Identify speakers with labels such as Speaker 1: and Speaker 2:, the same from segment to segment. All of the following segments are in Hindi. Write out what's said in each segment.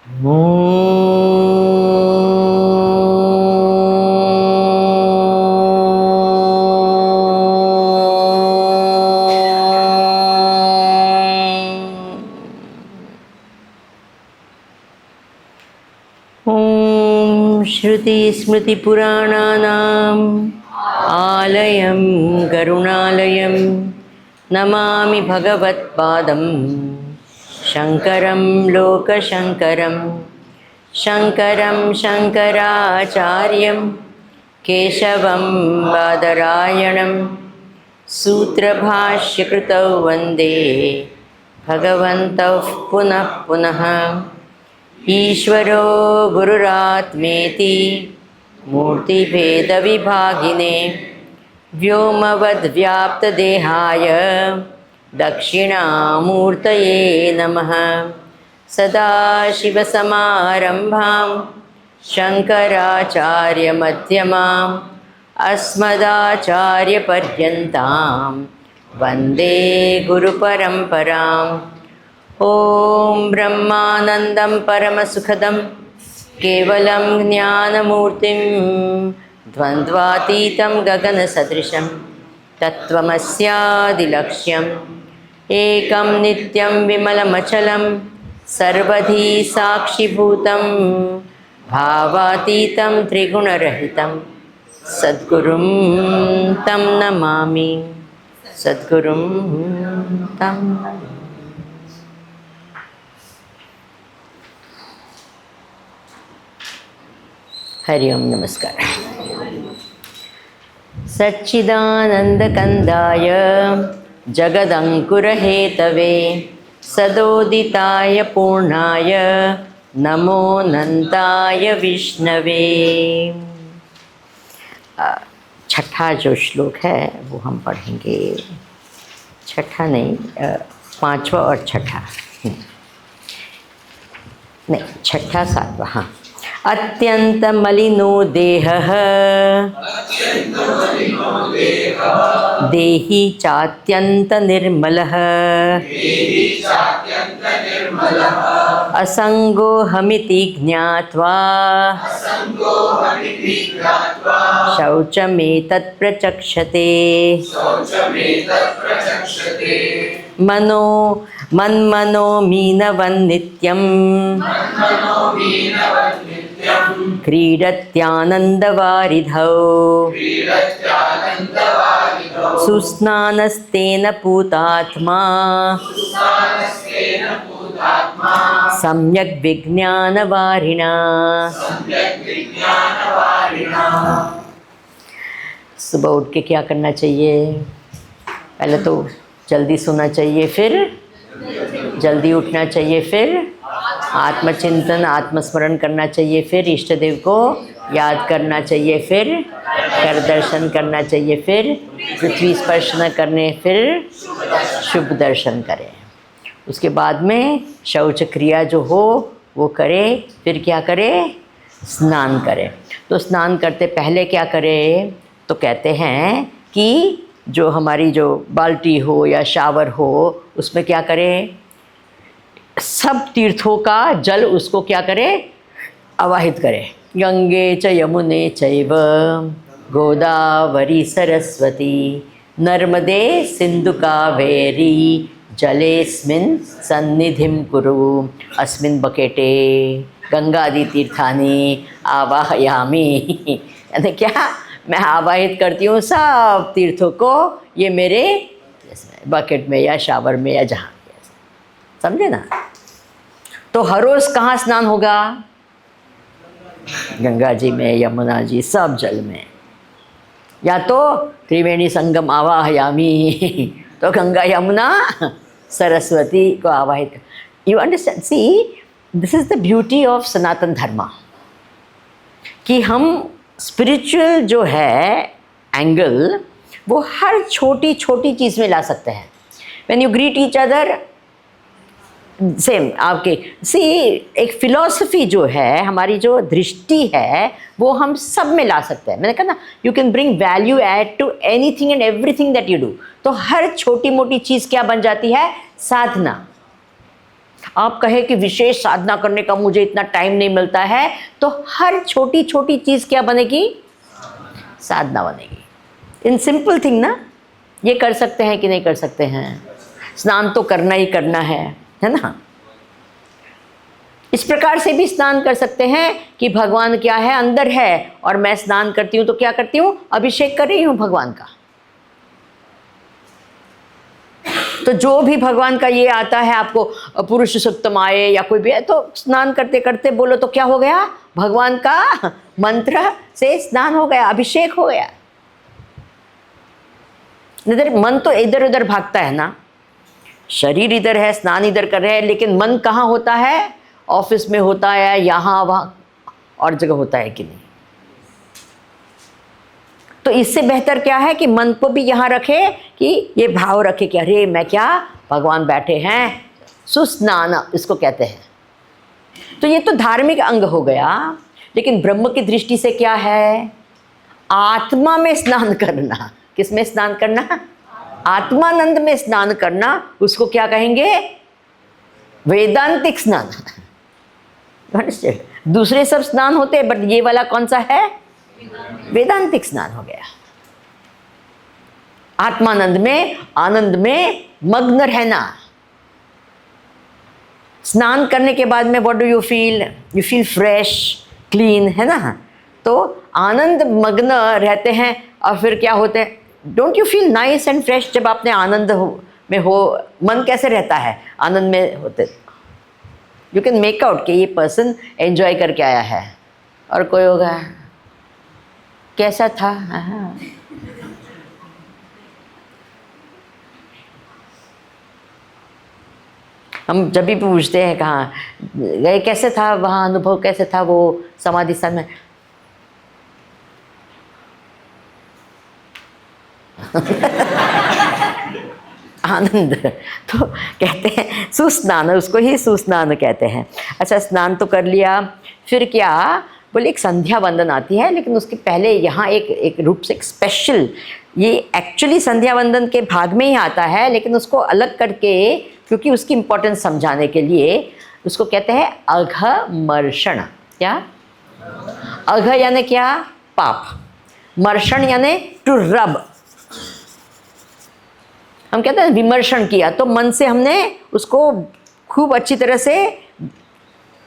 Speaker 1: श्रुतिस्मृतिपुराणानाम् आलयं करुणालयं नमामि भगवत्पादं शङ्करं लोकशङ्करं शङ्करं शङ्कराचार्यं केशवं बादरायणं सूत्रभाष्यकृतौ वन्दे भगवन्तौ पुनः पुनः। ईश्वरो गुरुरात्मेति मूर्तिभेदविभागिने व्योमवद्व्याप्तदेहाय दक्षिणामूर्तये नमः। सदाशिवसमारम्भां शङ्कराचार्यमध्यमाम् अस्मदाचार्यपर्यन्तां वन्दे गुरुपरम्पराम्। ॐ ब्रह्मानन्दं परमसुखदं केवलं ज्ञानमूर्तिं द्वन्द्वातीतं गगनसदृशं तत्त्वमस्यादिलक्ष्यम् एकं नित्यं विमलमचलं सर्वधी साक्षिभूतं भावातीतं त्रिगुणरहितं सद्गुरुं तं नमामि। सद्गुरुं तं नमामि। हरि ओम नमस्कार। सच्चिदानन्दकन्दाय जगदङ्कुरहेतवे सदोदिताय पूर्णाय नमो नन्ताय विष्णवे। छठा जो श्लोक है वो हम पढ़ेंगे। छठा नहीं, पांचवा और छठा नहीं, छठा सातवां। हाँ। अत्यंत मलिनो देहः देहि चात्यंत निर्मलः असंगोहमिति ज्ञात्वा शौचमेतत् प्रचक्षते। मन्मनोमीनवन्नित्यं क्रीडत्यानन्दवारिधौ सुस्नानस्तेन पूतात्मा सम्यक् विज्ञानवारिणा। सुबह उठ के क्या करना चाहिए? पहले तो जल्दी सोना चाहिए, फिर जल्दी उठना चाहिए, फिर आत्मचिंतन आत्मस्मरण करना चाहिए, फिर इष्ट देव को याद करना चाहिए, फिर कर दर्शन करना चाहिए, फिर पृथ्वी स्पर्श न करने, फिर शुभ दर्शन करें। उसके बाद में शौच क्रिया जो हो वो करे, फिर क्या करे? स्नान करें। तो स्नान करते पहले क्या करें? तो कहते हैं कि जो हमारी जो बाल्टी हो या शावर हो उसमें क्या करें? सब तीर्थों का जल उसको क्या करें? आवाहित करें। गंगे च यमुने चैव गोदावरी सरस्वती नर्मदे सिंधु कावेरी जलेस्मिन् सन्निधिं कुरु। अस्मिन् बकेटे गंगादि तीर्थानि आवाहयामि। यानी क्या? मैं आवाहित करती हूँ सब तीर्थों को ये मेरे बकेट में या शावर में या जहाँ, समझे ना? तो हर रोज़ कहाँ स्नान होगा? गंगा जी में, यमुना जी, सब जल में। या तो त्रिवेणी संगम आवाहयामी, तो गंगा यमुना सरस्वती को आवाहित। You understand? See, this is the beauty of Sanatan Dharma कि हम स्पिरिचुअल जो है एंगल वो हर छोटी छोटी चीज़ में ला सकते हैं। When you greet each other, same आपके सी एक फिलॉसफी जो है, हमारी जो दृष्टि है वो हम सब में ला सकते हैं। मैंने कहा ना, you can bring value add to anything and everything that you do. तो हर छोटी मोटी चीज़ क्या बन जाती है? साधना। आप कहे कि विशेष साधना करने का मुझे इतना टाइम नहीं मिलता है, तो हर छोटी छोटी चीज़ क्या बनेगी? साधना बनेगी। इन सिंपल थिंग ना, ये कर सकते हैं कि नहीं कर सकते हैं? स्नान तो करना ही करना है ना? इस प्रकार से भी स्नान कर सकते हैं कि भगवान क्या है? अंदर है, और मैं स्नान करती हूँ तो क्या करती हूँ? अभिषेक कर रही हूँ भगवान का। तो जो भी भगवान का ये आता है आपको, पुरुष सूक्तम आए या कोई भी है, तो स्नान करते करते बोलो तो क्या हो गया? भगवान का मंत्र से स्नान हो गया, अभिषेक हो गया। इधर मन तो इधर उधर भागता है ना, शरीर इधर है, स्नान इधर कर रहे हैं, लेकिन मन कहाँ होता है? ऑफिस में होता है, यहाँ वहाँ और जगह होता है कि नहीं? तो इससे बेहतर क्या है कि मन को भी यहाँ रखे, कि ये भाव रखे कि अरे मैं क्या, भगवान बैठे हैं, सुस्नान इसको कहते हैं। तो ये तो धार्मिक अंग हो गया, लेकिन ब्रह्म की दृष्टि से क्या है? आत्मा में स्नान करना। किस में स्नान करना? आत्मानंद में स्नान करना। उसको क्या कहेंगे? वेदांतिक स्नान। दूसरे सब स्नान होते हैं, बट ये वाला कौन सा है? वेदांतिक स्नान हो गया। आत्मानंद में, आनंद में मग्न रहना। स्नान करने के बाद में what do you feel? You feel fresh, clean, है ना? तो आनंद मग्न रहते हैं, और फिर क्या होते हैं? Don't you feel nice and fresh? जब आपने आनंद में हो, मन कैसे रहता है? आनंद में होते यू कैन मेक आउट कि ये पर्सन एंजॉय करके आया है। और कोई होगा, कैसा था? हम जब भी पूछते हैं कहाँ गए, कैसे था वहाँ अनुभव, कैसे था वो समाधि स्थान में? आनंद। तो कहते हैं सुस्नान, उसको ही सुस्नान कहते हैं। अच्छा, स्नान तो कर लिया, फिर क्या? बोले एक संध्या वंदन आती है, लेकिन उसके पहले यहाँ एक रूप से एक स्पेशल, ये एक्चुअली संध्या वंदन के भाग में ही आता है, लेकिन उसको अलग करके, क्योंकि उसकी इम्पोर्टेंस समझाने के लिए उसको कहते हैं अघमर्षण। क्या? अघ यानी क्या? पाप। मर्षण यानी टू रब। हम कहते हैं विमर्शन किया, तो मन से हमने उसको खूब अच्छी तरह से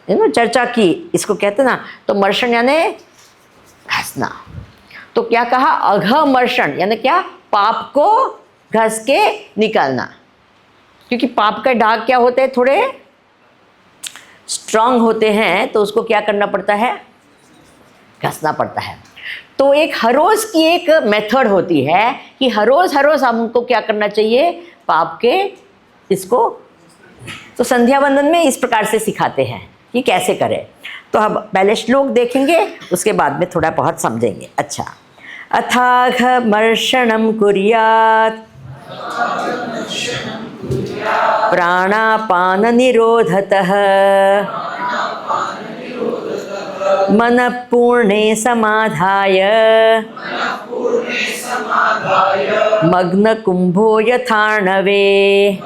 Speaker 1: चर्चा की, इसको कहते हैं ना। तो मर्षण यानी घसना। तो क्या कहा? अघमर्षण यानी क्या? पाप को घस के निकालना। क्योंकि पाप का दाग क्या होते हैं? थोड़े स्ट्रांग होते हैं, तो उसको क्या करना पड़ता है? घसना पड़ता है। तो एक हर रोज़ की एक मेथड होती है कि हर रोज़ हमको क्या करना चाहिए? पाप के इसको, तो संध्या वंदन में इस प्रकार से सिखाते हैं कि कैसे करें। तो हम पहले श्लोक देखेंगे, उसके बाद में थोड़ा बहुत समझेंगे। अच्छा, अथाघमर्षणं कुर्यात् प्राणापान निरोधतः मनः पूर्णे समाधाय मग्नकुंभो यथार्णवे।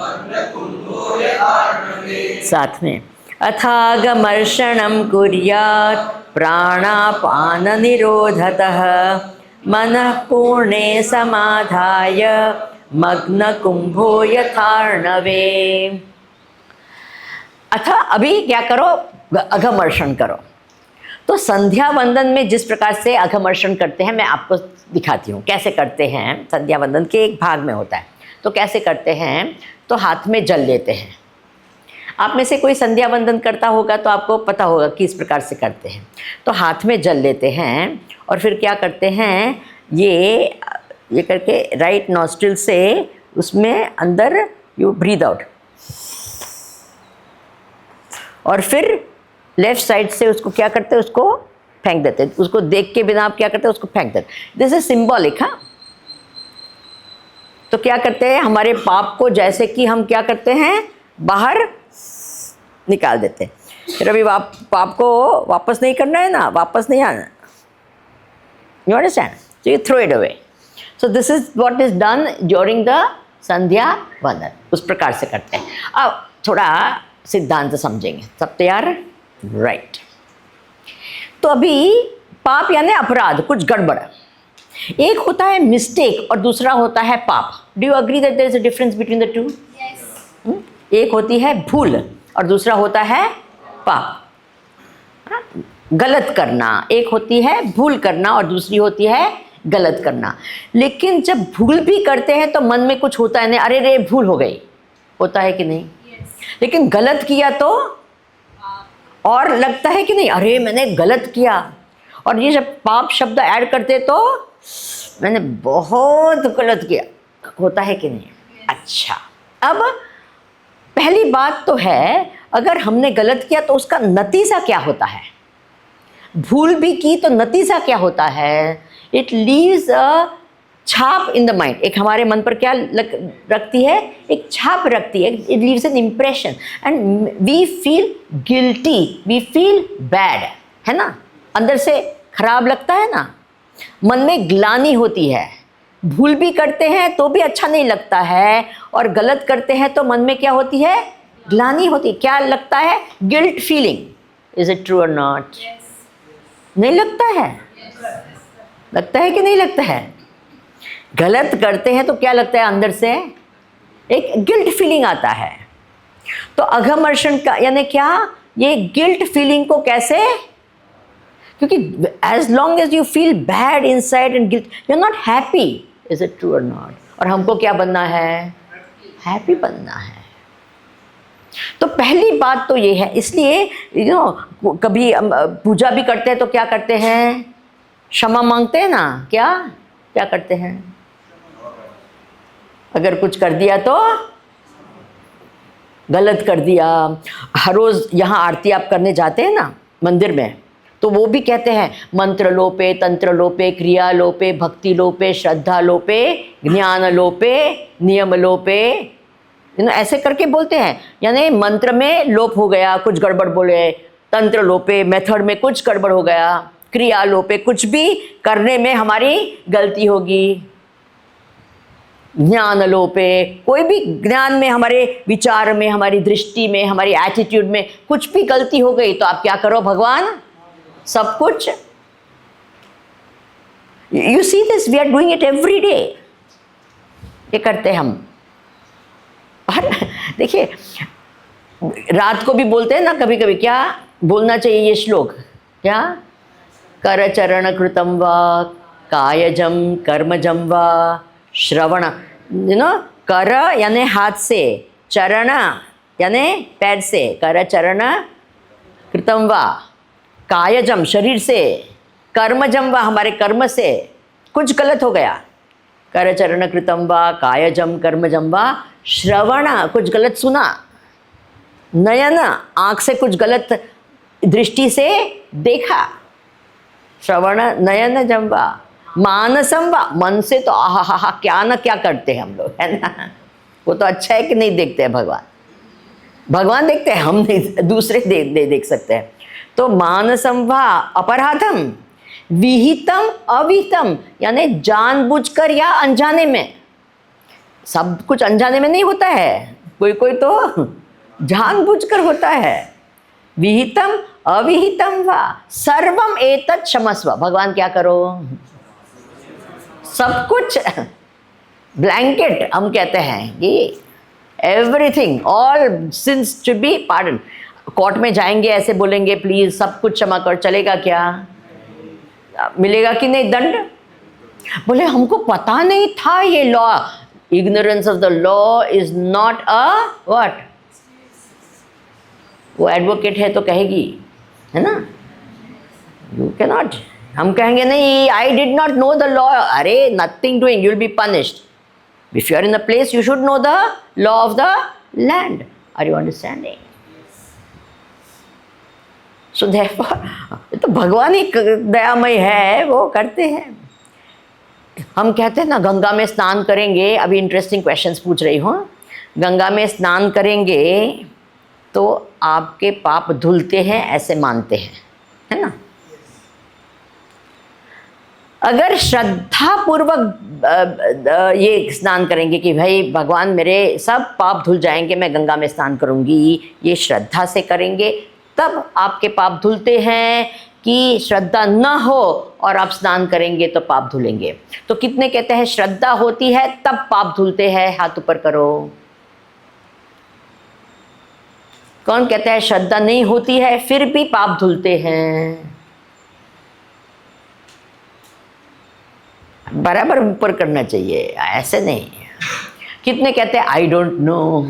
Speaker 1: साथ में अथागमर्षणं कुर्यात् प्राणापान निरोधतः मनः पूर्णे समाधाय मग्नकुंभो यथार्णवे। अथा अभी क्या करो? अघमर्षण करो। तो संध्या वंदन में जिस प्रकार से अघमर्षण करते हैं, मैं आपको दिखाती हूँ कैसे करते हैं। संध्या वंदन के एक भाग में होता है। तो कैसे करते हैं? तो हाथ में जल लेते हैं। आप में से कोई संध्या वंदन करता होगा तो आपको पता होगा कि इस प्रकार से करते हैं। तो हाथ में जल लेते हैं, और फिर क्या करते हैं? ये करके राइट नॉस्ट्रिल से उसमें अंदर यू ब्रीद आउट, और फिर लेफ्ट साइड से उसको क्या करते हैं? उसको फेंक देते हैं। उसको देख के बिना आप क्या करते हैं? उसको फेंक देते हैं। This is symbolic. हाँ, तो क्या करते हैं? हमारे पाप को जैसे कि हम क्या करते हैं? बाहर निकाल देते हैं। फिर अभी पाप को वापस नहीं करना है ना, वापस नहीं आना। You understand? So you throw it away. So this is what is done during the sandhya vandan. उस प्रकार से करते हैं। अब थोड़ा सिद्धांत समझेंगे। सब तैयार? राइट। तो अभी पाप यानी अपराध, कुछ गड़बड़। एक होता है मिस्टेक और दूसरा होता है पाप। Do you agree that there is a difference between the two? एक होती है भूल और दूसरा होता है पाप। गलत करना, एक होती है भूल करना और दूसरी होती है गलत करना। लेकिन जब भूल भी करते हैं तो मन में कुछ होता है नहीं, अरे रे भूल हो गई, होता है कि नहीं? लेकिन गलत किया तो और लगता है कि नहीं, अरे मैंने गलत किया। और ये जब पाप शब्द ऐड करते तो मैंने बहुत गलत किया, होता है कि नहीं? अच्छा, अब पहली बात तो है, अगर हमने गलत किया तो उसका नतीजा क्या होता है? भूल भी की तो नतीजा क्या होता है? इट लीव्स अ छाप इन द माइंड। एक हमारे मन पर क्या रखती है? एक छाप रखती है। It leaves an impression and we feel guilty, we feel bad, है ना? अंदर से खराब लगता है ना, मन में ग्लानि होती है। भूल भी करते हैं तो भी अच्छा नहीं लगता है, और गलत करते हैं तो मन में क्या होती है? ग्लानि होती है। क्या लगता है? Guilt feeling. Is it true और नॉट? नहीं लगता है? लगता है कि नहीं लगता है? गलत करते हैं तो क्या लगता है अंदर से? एक गिल्ट फीलिंग आता है। तो अघमर्षण का यानी क्या? ये गिल्ट फीलिंग को कैसे? क्योंकि as long as you feel bad inside and guilt, you are not happy. Is it true और नॉट? और हमको क्या बनना है? हैप्पी बनना है। तो पहली बात तो ये है। इसलिए कभी पूजा भी करते हैं तो क्या करते हैं? क्षमा मांगते हैं ना। क्या क्या करते हैं? अगर कुछ कर दिया तो, गलत कर दिया। हर रोज़ यहाँ आरती आप करने जाते हैं ना मंदिर में, तो वो भी कहते हैं मंत्र लोपे, तंत्र लोपे, क्रिया लोपे, भक्ति लोपे, श्रद्धा लोपे, ज्ञान लोपे, नियम लोपे, ऐसे करके बोलते हैं। यानी मंत्र में लोप हो गया, कुछ गड़बड़ बोले, तंत्र लोपे, मेथड में कुछ गड़बड़ हो गया, क्रिया लोपे, कुछ भी करने में हमारी गलती होगी, ज्ञान लोपे, कोई भी ज्ञान में, हमारे विचार में, हमारी दृष्टि में, हमारी एटीट्यूड में कुछ भी गलती हो गई तो आप क्या करो? भगवान सब कुछ। You see this, we are doing it every day. ये करते हैं हम। और देखिए, रात को भी बोलते हैं ना कभी कभी, क्या बोलना चाहिए ये श्लोक? क्या? कर चरण कृतम वा कायजम कर्मजम वा श्रवण। कर यानी हाथ से, चरण यानी पैर से, कर चरण कृतम वा, कायजम शरीर से, कर्मजम वा हमारे कर्म से कुछ गलत हो गया, कर चरण कृतम वा कायजम कर्मजम वा श्रवण कुछ गलत सुना, नयन आँख से कुछ गलत दृष्टि से देखा, श्रवण नयन जम्बा, मानसम वा मन से तो आहा क्या ना क्या करते हैं हम लोग, है ना? वो तो अच्छा है कि नहीं देखते हैं भगवान? भगवान देखते हैं, हम नहीं, दूसरे देख सकते हैं। तो मानसम वा अपराधम, विहितम अविहितम यानी जानबूझकर या अनजाने में। सब कुछ अनजाने में नहीं होता है, कोई कोई तो जानबूझकर होता है। विहितम अविहितम वा सर्वम एतत् क्षमस्व। भगवान क्या करो? सब कुछ ब्लैंकेट हम कहते हैं कि everything, all sins to be pardon. Court में जाएंगे ऐसे बोलेंगे प्लीज सब कुछ क्षमा कर, चलेगा क्या? मिलेगा कि नहीं दंड? बोले हमको पता नहीं था ये law. Ignorance of the law is not a what? वो एडवोकेट है तो कहेगी, है ना? You can not. हम कहेंगे नहीं, I did not know the law. अरे nothing doing, you will be punished. If you are in a place you should know the law of the land. Are you understanding? So therefore तो भगवान ही दयामय है, वो करते हैं। हम कहते हैं ना गंगा में स्नान करेंगे, अभी इंटरेस्टिंग क्वेश्चंस पूछ रही हूँ। गंगा में स्नान करेंगे तो आपके पाप धुलते हैं, ऐसे मानते हैं, है ना? अगर श्रद्धा पूर्वक ये स्नान करेंगे कि भाई भगवान मेरे सब पाप धुल जाएंगे, मैं गंगा में स्नान करूंगी, ये श्रद्धा से करेंगे तब आपके पाप धुलते हैं, कि श्रद्धा न हो और आप स्नान करेंगे तो पाप धुलेंगे। तो कितने कहते हैं श्रद्धा होती है तब पाप धुलते हैं? हाथ ऊपर करो। कौन कहता है श्रद्धा नहीं होती है फिर भी पाप धुलते हैं? बराबर ऊपर करना चाहिए, ऐसे नहीं। कितने कहते हैं I don't know?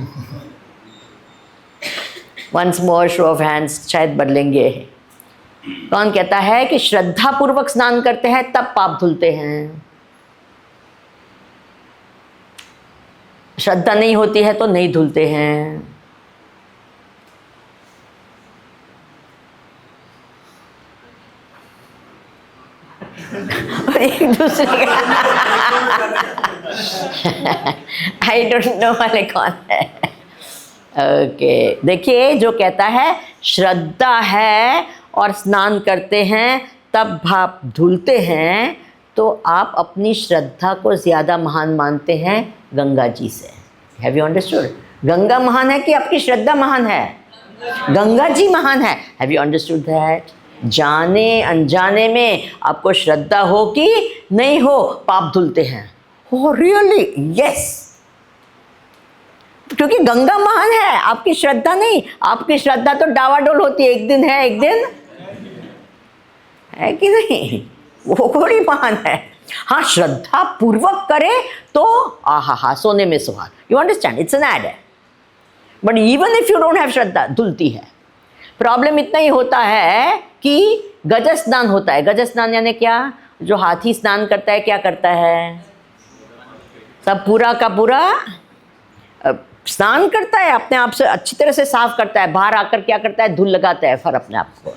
Speaker 1: Once more show of hands, शायद बदलेंगे। कौन कहता है कि श्रद्धा पूर्वक स्नान करते हैं तब पाप धुलते हैं? श्रद्धा नहीं होती है तो नहीं धुलते हैं। एक दूसरे आई डोंट नो वाले कौन है? ओके, देखिए जो कहता है श्रद्धा है और स्नान करते हैं तब पाप धुलते हैं, तो आप अपनी श्रद्धा को ज़्यादा महान मानते हैं गंगा जी से। Have you understood? गंगा महान है कि आपकी श्रद्धा महान है? गंगा जी महान है। Have you understood that? जाने अनजाने में आपको श्रद्धा हो कि नहीं हो, पाप धुलते हैं। Oh really? Yes. क्योंकि गंगा महान है, आपकी श्रद्धा नहीं। आपकी श्रद्धा तो डावाडोल होती है, एक दिन है एक दिन है कि नहीं? वो बड़ी महान है। हाँ, श्रद्धा पूर्वक करे तो आहा सोने में सुहाग। You understand? It's an ad. But even if you don't have shraddha, धुलती है। प्रॉब्लम इतना ही होता है कि गज स्नान होता है। गज स्नान यानी क्या? जो हाथी स्नान करता है क्या करता है? सब पूरा का पूरा स्नान करता है, अपने आप से अच्छी तरह से साफ करता है, बाहर आकर क्या करता है? धूल लगाता है फिर अपने आप को,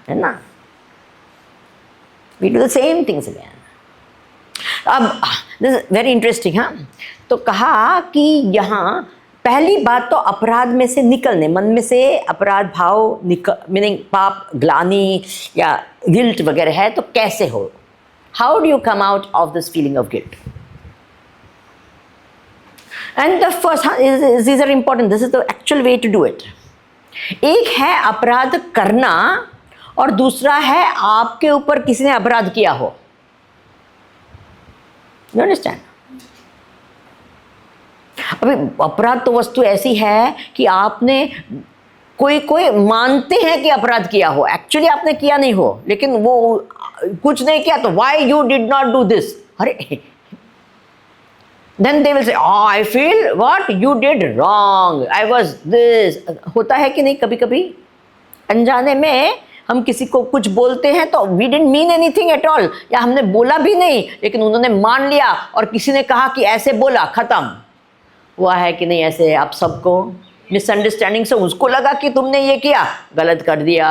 Speaker 1: है ना? We do the same things again. अब दिस इज वेरी इंटरेस्टिंग। हाँ, तो कहा कि यहाँ पहली बात तो अपराध में से निकलने, मन में से अपराध भाव मीनिंग पाप, ग्लानि या गिल्ट वगैरह है तो कैसे हो? How do you come out of this feeling of guilt? And the first, these are important, this is the actual way to do it. एक है अपराध करना और दूसरा है आपके ऊपर किसी ने अपराध किया हो। You understand? अभी अपराध तो वस्तु ऐसी है कि आपने कोई मानते हैं कि अपराध किया हो, एक्चुअली आपने किया नहीं हो, लेकिन वो कुछ नहीं किया तो why you did not do this? अरे then they will say, oh I feel what you did wrong, I was this। होता है कि नहीं? कभी कभी अनजाने में हम किसी को कुछ बोलते हैं तो we didn't mean anything at all, या हमने बोला भी नहीं लेकिन उन्होंने मान लिया और किसी ने कहा कि ऐसे बोला, खत्म। हुआ है कि नहीं ऐसे? आप सबको मिसअंडरस्टैंडिंग से उसको लगा कि तुमने ये किया, गलत कर दिया।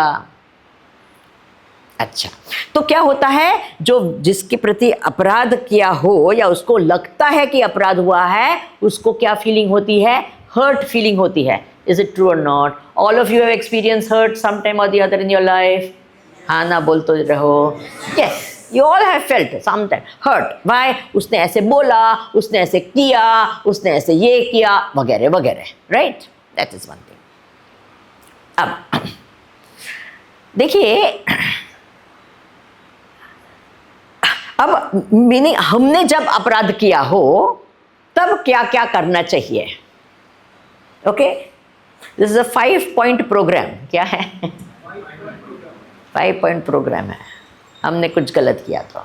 Speaker 1: अच्छा, तो क्या होता है? जो जिसके प्रति अपराध किया हो या उसको लगता है कि अपराध हुआ है, उसको क्या फीलिंग होती है? हर्ट फीलिंग होती है। इज इट ट्रू और not? All of you have experience hurt some time और the other in your life. हाँ ना, बोल तो रहो। Yes, you all have felt sometimes hurt. Why? उसने ऐसे बोला, उसने ऐसे किया, उसने ऐसे ये किया वगैरह वगैरह, right? That is one thing. अब देखिए, अब मीनिंग हमने जब अपराध किया हो तब क्या क्या करना चाहिए? Okay, this is a 5-point programme. क्या है? 5-point प्रोग्राम है। हमने कुछ गलत किया तो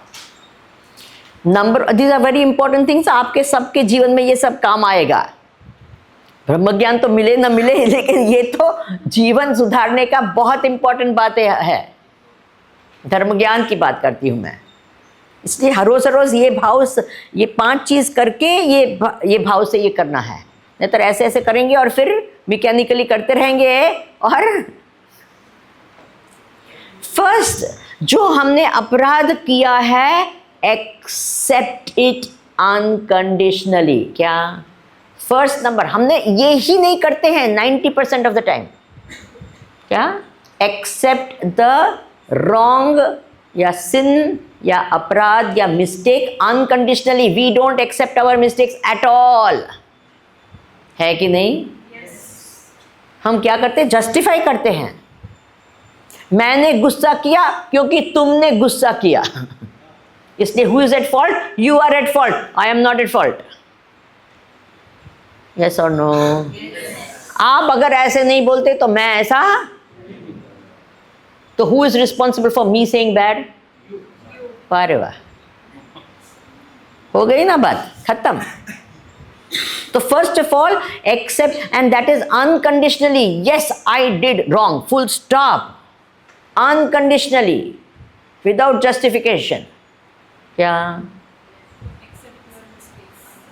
Speaker 1: number, these are very important things. आपके सबके जीवन में ये सब काम आएगा। ब्रह्म ज्ञान तो मिले ना मिले, लेकिन ये तो जीवन सुधारने का बहुत इंपॉर्टेंट बातें है। धर्म ज्ञान की बात करती हूँ मैं, इसलिए हर रोज ये भाव, ये 5 चीज़ करके ये भाव से ये करना है। नहीं तो ऐसे ऐसे करेंगे और फिर मैकेनिकली करते रहेंगे। और फर्स्ट, जो हमने अपराध किया है, एक्सेप्ट इट अनकंडीशनली। क्या? फर्स्ट नंबर, हमने ये ही नहीं करते हैं 90% ऑफ द टाइम। क्या? एक्सेप्ट द रॉन्ग या सिन या अपराध या mistake unconditionally, we don't accept our mistakes at all, है कि नहीं? हम क्या करते हैं? जस्टिफाई करते हैं। मैंने गुस्सा किया क्योंकि तुमने गुस्सा किया, इसलिए who is at fault? You are at fault, I am not at fault. Yes और नो? आप अगर ऐसे नहीं बोलते तो मैं ऐसा, तो who is responsible for me saying bad? अरे वाह, हो गई ना बात, खत्म। तो first of all accept, and that is unconditionally, yes I did wrong, full stop, unconditionally, without justification. क्या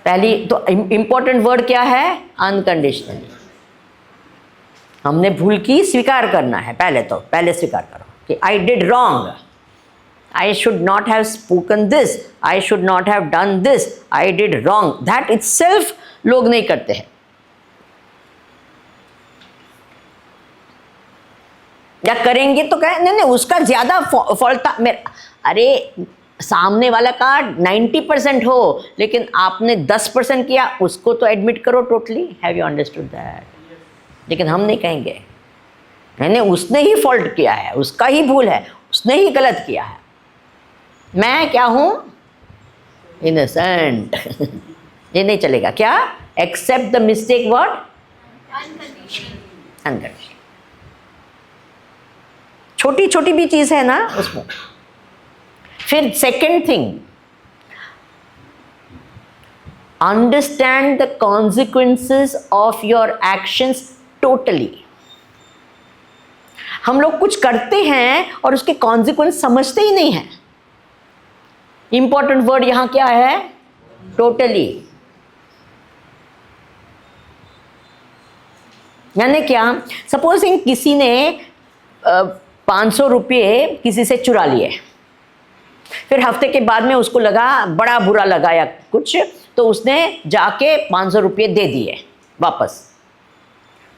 Speaker 1: पहली तो इंपॉर्टेंट वर्ड क्या है? अनकंडीशनली। हमने भूल की, स्वीकार करना है पहले, तो पहले स्वीकार करो कि आई did wrong, I should not have spoken this, I should not have done this, I did wrong. That itself लोग नहीं करते हैं। या करेंगे तो कहें नहीं नहीं उसका ज्यादा फॉल्ट था मेरा। अरे सामने वाला का 90% हो, लेकिन आपने 10% किया, उसको तो एडमिट करो totally. Have you understood that? लेकिन हम नहीं कहेंगे नहीं नहीं उसने ही फॉल्ट किया है, उसका ही भूल है, उसने ही गलत किया है, मैं क्या हूं? इनोसेंट। ये नहीं चलेगा। क्या? Accept the mistake, what? Unconditional. छोटी छोटी भी चीज है ना उसमें। फिर second thing, understand the consequences of your actions totally. हम लोग कुछ करते हैं और उसके कॉन्सिक्वेंस समझते ही नहीं है। इंपॉर्टेंट वर्ड यहां क्या है? टोटली। यानी क्या? सपोजिंग किसी ने 500 रुपये किसी से चुरा लिए, फिर हफ्ते के बाद में उसको लगा, बड़ा बुरा लगा या कुछ, तो उसने जाके 500 रुपये दे दिए वापस।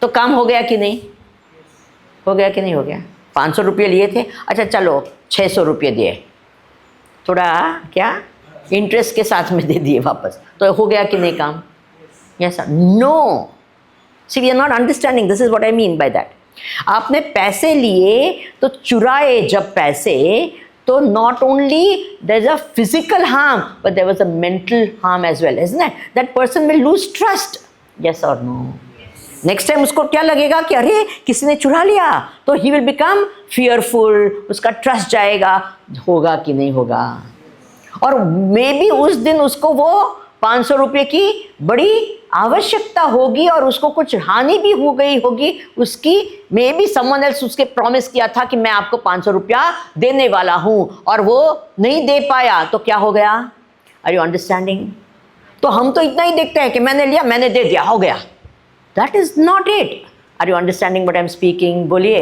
Speaker 1: तो काम हो गया कि नहीं? हो गया कि नहीं हो गया? 500 रुपये लिए थे, अच्छा चलो 600 रुपये दिए, थोड़ा क्या इंटरेस्ट के साथ में दे दिए वापस, तो हो गया कि नहीं काम? Yes sir? No. See we are not understanding, this is what I mean by that. आपने पैसे लिए तो चुराए जब पैसे, तो not only there is a physical harm but there was a mental harm as well, isn't it? That person will lose trust. Yes और नो? नेक्स्ट टाइम उसको क्या लगेगा कि अरे किसी ने चुरा लिया, तो ही विल बिकम फियरफुल, उसका ट्रस्ट जाएगा। होगा कि नहीं होगा? और मे बी उस दिन उसको वो 500 रुपये की बड़ी आवश्यकता होगी और उसको कुछ हानि भी हो गई होगी उसकी। मे बी समवन एल्स उसके प्रॉमिस किया था कि मैं आपको 500 रुपया देने वाला हूं और वो नहीं दे पाया, तो क्या हो गया? Are you understanding? तो हम तो इतना ही देखते हैं कि मैंने लिया, मैंने दे दिया, हो गया। That is not it. Are you understanding what I am speaking? बोलिए।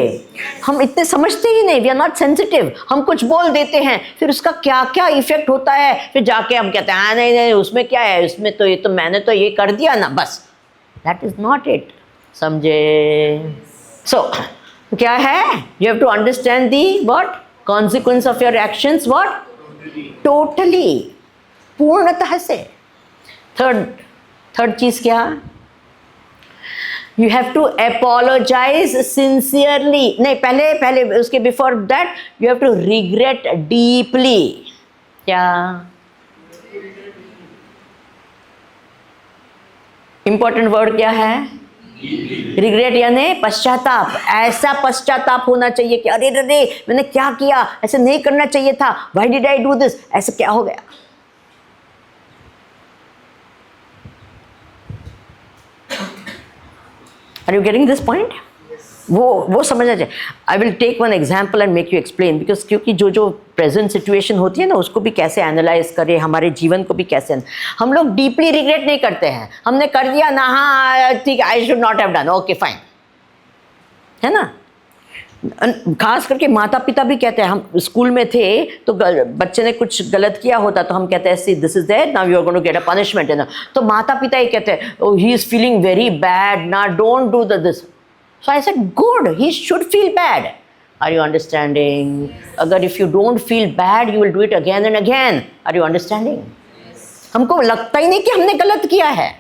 Speaker 1: हम इतने समझते ही नहीं, we are not sensitive. हम कुछ बोल देते हैं, फिर उसका क्या क्या इफेक्ट होता है, फिर जाके हम कहते हैं नहीं नहीं उसमें क्या है, उसमें तो ये तो मैंने तो ये कर दिया ना, बस। That is not it. समझे? So क्या है? You have to understand the what? Consequence of your actions, what? Totally. पूर्णतः से। थर्ड चीज क्या? You have to apologize sincerely. नहीं, पहले उसके before that you have to regret deeply. क्या? Important word क्या है? Regret यानी पश्चाताप। ऐसा पश्चाताप होना चाहिए कि अरे रे मैंने क्या किया, ऐसे नहीं करना चाहिए था, Why did I do this? ऐसे क्या हो गया? Are you getting this point? वो समझना चाहिए। I will take one example and make you explain, because क्योंकि जो प्रेजेंट सिचुएशन होती है ना, उसको भी कैसे एनालाइज करें, हमारे जीवन को भी कैसे। हम लोग डीपली रिग्रेट नहीं करते हैं, हमने कर दिया ना, हाँ ठीक है, आई should not have done, okay fine, है ना। खास करके माता पिता भी कहते हैं, हम स्कूल में थे तो बच्चे ने कुछ गलत किया होता तो हम कहते हैं see this is there, now you are going to get a punishment, है ना। तो माता पिता ही कहते हैं oh he is feeling very bad ना, don't do this. So I said good, he should feel bad. Are you understanding? अगर if you don't feel bad, you will do it again and again. Are you understanding? हमको लगता ही नहीं कि हमने गलत किया है.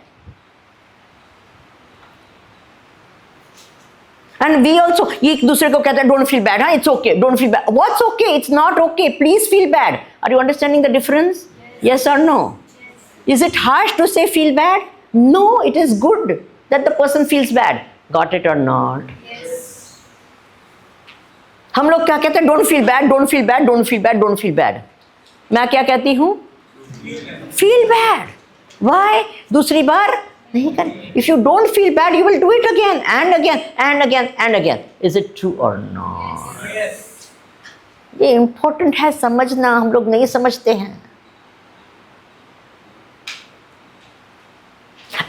Speaker 1: And we also एक दूसरे को कहते हैं don't feel bad, हाँ it's okay, don't feel bad. What's okay? It's not okay. Please feel bad. Are you understanding the difference? Yes or no? Is it harsh to say feel bad? No, it is good that the person feels bad. Got it or not?
Speaker 2: Yes.
Speaker 1: हम लोग क्या कहते हैं don't feel bad, don't feel bad, don't feel bad, don't feel bad. मैं क्या कहती हूँ? Feel bad. Why? दूसरी बार नहीं कर. If you don't feel bad, you will do it again and again and again and again. Is it true or not?
Speaker 2: Yes.
Speaker 1: ये important है समझना, हम लोग नहीं समझते हैं.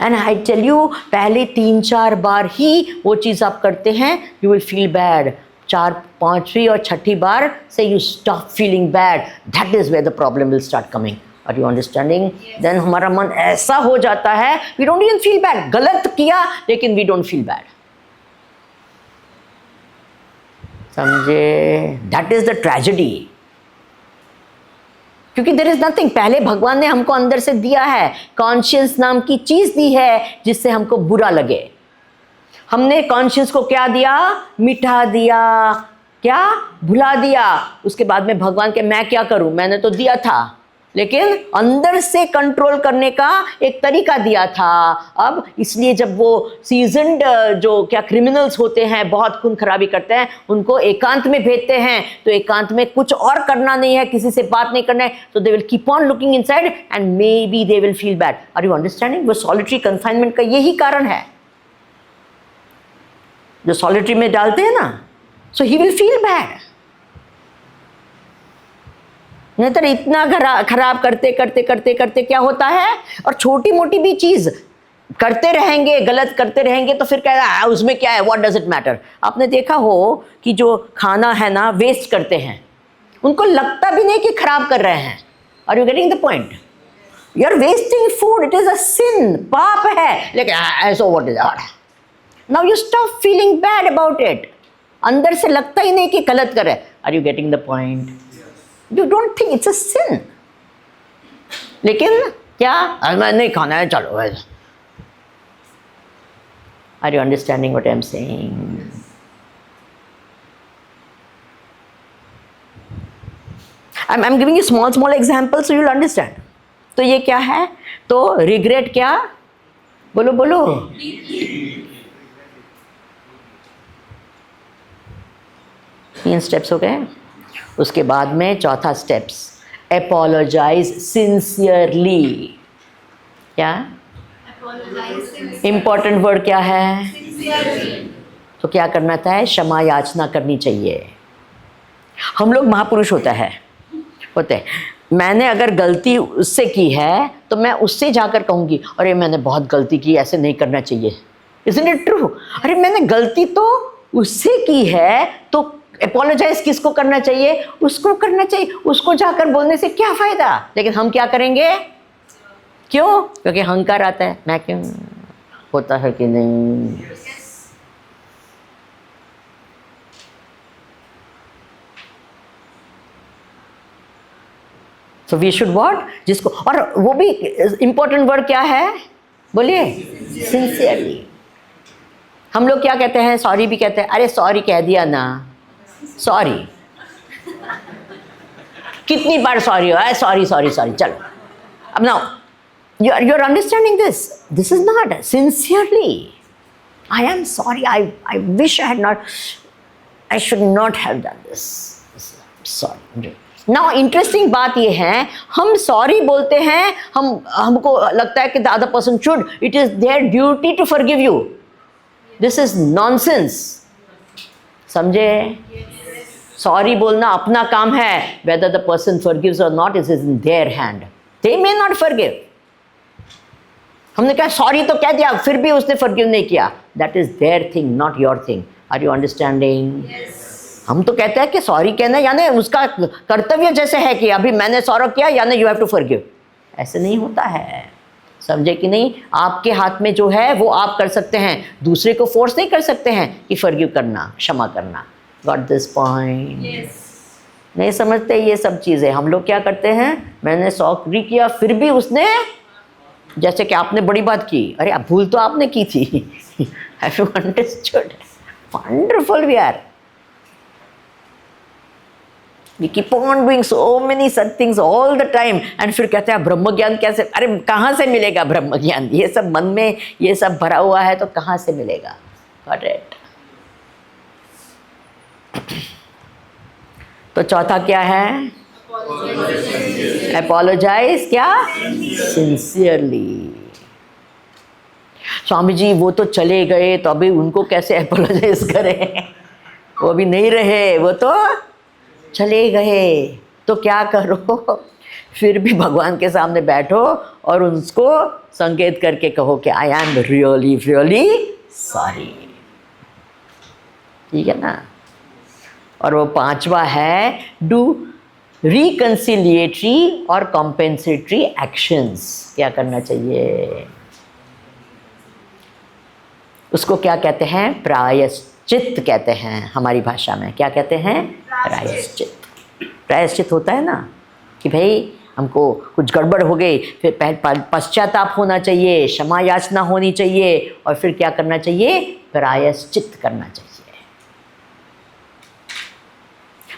Speaker 1: And I tell you, पहले 3-4 बार ही वो चीज़ आप करते हैं, you will feel bad. 4, 5वीं और 6ठी बार से you stop feeling bad. That is where the problem will start coming. Are you understanding? Yes. Then हमारा मन ऐसा हो जाता है, we don't even feel bad. गलत किया लेकिन we don't feel bad. समझे? That is the tragedy. क्योंकि there is nothing. पहले भगवान ने हमको अंदर से दिया है, कॉन्शियस नाम की चीज दी है जिससे हमको बुरा लगे. हमने कॉन्शियस को क्या दिया? मिटा दिया, क्या भुला दिया. उसके बाद में भगवान के मैं क्या करूं, मैंने तो दिया था, लेकिन अंदर से कंट्रोल करने का एक तरीका दिया था. अब इसलिए जब वो सीजन्ड जो क्या क्रिमिनल्स होते हैं, बहुत खून खराबी करते हैं, उनको एकांत में भेजते हैं. तो एकांत में कुछ और करना नहीं है, किसी से बात नहीं करना है, तो they will keep on looking inside and maybe they will feel bad. Are you understanding? वो सॉलिटरी कन्फाइनमेंट का यही कारण है. जो सॉलिटरी में डालते हैं ना, सो ही विल फील बैड. नहीं तो इतना खराब करते करते करते करते क्या होता है, और छोटी मोटी भी चीज़ करते रहेंगे, गलत करते रहेंगे, तो फिर क्या उसमें क्या है, व्हाट डज इट मैटर. आपने देखा हो कि जो खाना है ना वेस्ट करते हैं, उनको लगता भी नहीं कि खराब कर रहे हैं. Are you getting the point? You are wasting food, it is a sin, पाप है, लेकिन ऐसा what is that. Now you stop feeling bad about it. अंदर से लगता ही नहीं कि गलत कर रहे. Are you getting the point? You don't think it's a sin. लेकिन क्या मैं नहीं खाना है, चलो. Are you understanding what I'm saying? I'm giving you small examples so you'll understand. तो ये क्या है? तो regret क्या? बोलो बोलो. 3 steps हो गए. उसके बाद में चौथा स्टेप्स, अपोलोजाइज सिंसियरली. क्या इंपॉर्टेंट वर्ड क्या है? तो क्या करना था? क्षमा याचना करनी चाहिए. हम लोग महापुरुष होते हैं. मैंने अगर गलती उससे की है तो मैं उससे जाकर कहूँगी, अरे मैंने बहुत गलती की, ऐसे नहीं करना चाहिए. Isn't it true? अरे मैंने गलती तो उससे की है, तो अपोलोजाइज किसको करना चाहिए? उसको करना चाहिए. उसको जाकर बोलने से क्या फायदा. लेकिन हम क्या करेंगे? क्यों? क्योंकि अहंकार आता है. मैं क्यों, होता है कि नहीं. सो वी शुड व्हाट, जिसको, और वो भी इंपॉर्टेंट वर्ड क्या है, बोलिए? सिंसियरली. हम लोग क्या कहते हैं? सॉरी भी कहते हैं. अरे सॉरी कह दिया ना, सॉरी. कितनी बार सॉरी हो? सॉरी सॉरी सॉरी, चलो. अब now you are understanding this is not sincerely. I am sorry, I wish I had not, I should not have done this, sorry. Now interesting बात ये है, हम सॉरी बोलते हैं, हमको लगता है कि the other person should, it is their duty to forgive you. This is nonsense. समझे? सॉरी बोलना अपना काम है. वेदर द पर्सन फॉरगिव्स और not is in their hand. They may not forgive. हमने कहा सॉरी तो कह दिया, फिर भी उसने फॉरगिव नहीं किया. That is their thing, not your thing. Are you understanding? हम तो कहते हैं कि सॉरी कहना यानी उसका कर्तव्य जैसे है कि अभी मैंने सॉरी किया यानी यू हैव टू फॉरगिव. ऐसे नहीं होता है. समझे कि नहीं? आपके हाथ में जो है वो आप कर सकते हैं, दूसरे को फोर्स नहीं कर सकते हैं कि फॉरगिव करना, क्षमा करना. Got this point? नहीं समझते ये सब चीज़ें। हम लोग क्या करते हैं, मैंने सॉरी किया फिर भी उसने, जैसे कि आपने बड़ी बात की, अरे अब भूल तो आपने की थी। Have you understood? Wonderful we are. We keep on doing so many such things all the time and फिर कहते हैं ब्रह्म ज्ञान कैसे? अरे कहाँ से मिलेगा ब्रह्म ज्ञान? ये सब मन में ये सब भरा हुआ है तो कहाँ से मिलेगा? Got it? तो चौथा क्या है? Apologize क्या? Sincerely. स्वामी जी वो तो चले गए तो अभी उनको कैसे अपोलोजाइज करें? वो अभी नहीं रहे, वो तो चले गए। तो क्या करो, फिर भी भगवान के सामने बैठो और उनको संकेत करके कहो कि I am really really sorry. ठीक है ना? और वो पांचवा है डू रिकंसिलिएटरी और कॉम्पेंसेटरी एक्शंस। क्या करना चाहिए? उसको क्या कहते हैं? प्रायश्चित कहते हैं हमारी भाषा में। क्या कहते हैं? प्रायश्चित। प्रायश्चित होता है ना कि भाई हमको कुछ गड़बड़ हो गई, फिर पश्चाताप होना चाहिए, क्षमा याचना होनी चाहिए, और फिर क्या करना चाहिए? प्रायश्चित करना चाहिए।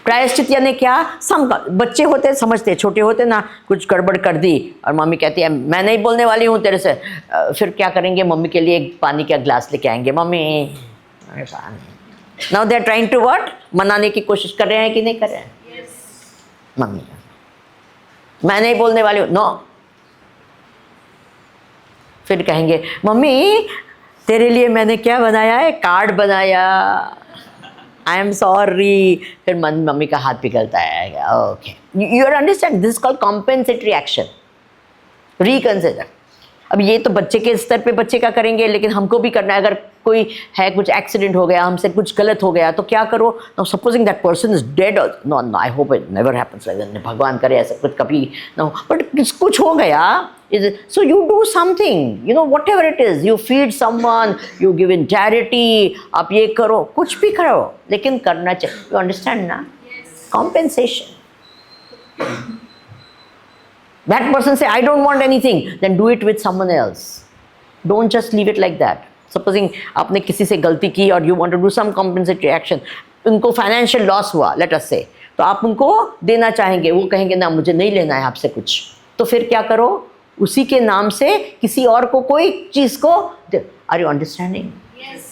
Speaker 1: प्रायश्चित यानी क्या? बच्चे होते समझते, छोटे होते ना, कुछ गड़बड़ कर दी और मम्मी कहती है मैं नहीं बोलने वाली हूँ तेरे से, फिर क्या करेंगे? मम्मी के लिए एक पानी का ग्लास लेके आएंगे। Mummy now they are trying to what? मनाने की कोशिश कर रहे हैं कि नहीं कर रहे हैं? मम्मी मैं नहीं बोलने वाली हूँ, नो। फिर कहेंगे मम्मी तेरे लिए मैंने क्या बनाया है? कार्ड बनाया, आई एम सॉरी। फिर मम्मी का हाथ पिघलता है। Okay, you are understand, this called compensatory action, reconsider. अब ये तो बच्चे के स्तर पे बच्चे का करेंगे, लेकिन हमको भी करना है। अगर कोई है, कुछ एक्सीडेंट हो गया, हमसे कुछ गलत हो गया, तो क्या करो? Now supposing that person is dead, no no I hope it never happens, भगवान करे ऐसा कुछ कभी नो, बट कुछ हो गया, so you do something, you know, whatever it is, you feed someone, you give in charity, आप ये करो, कुछ भी करो, लेकिन करना चाहिए। You understand ना? Compensation. That person say I don't want anything, then do it with someone else. Don't just leave it like that. Supposing आपने किसी से गलती की और you want to do some compensatory action, उनको financial loss हुआ, let us say, तो आप उनको देना चाहेंगे, वो कहेंगे ना मुझे नहीं लेना है आपसे कुछ, तो फिर क्या करो? उसी के नाम से किसी और को कोई चीज को। Are you understanding?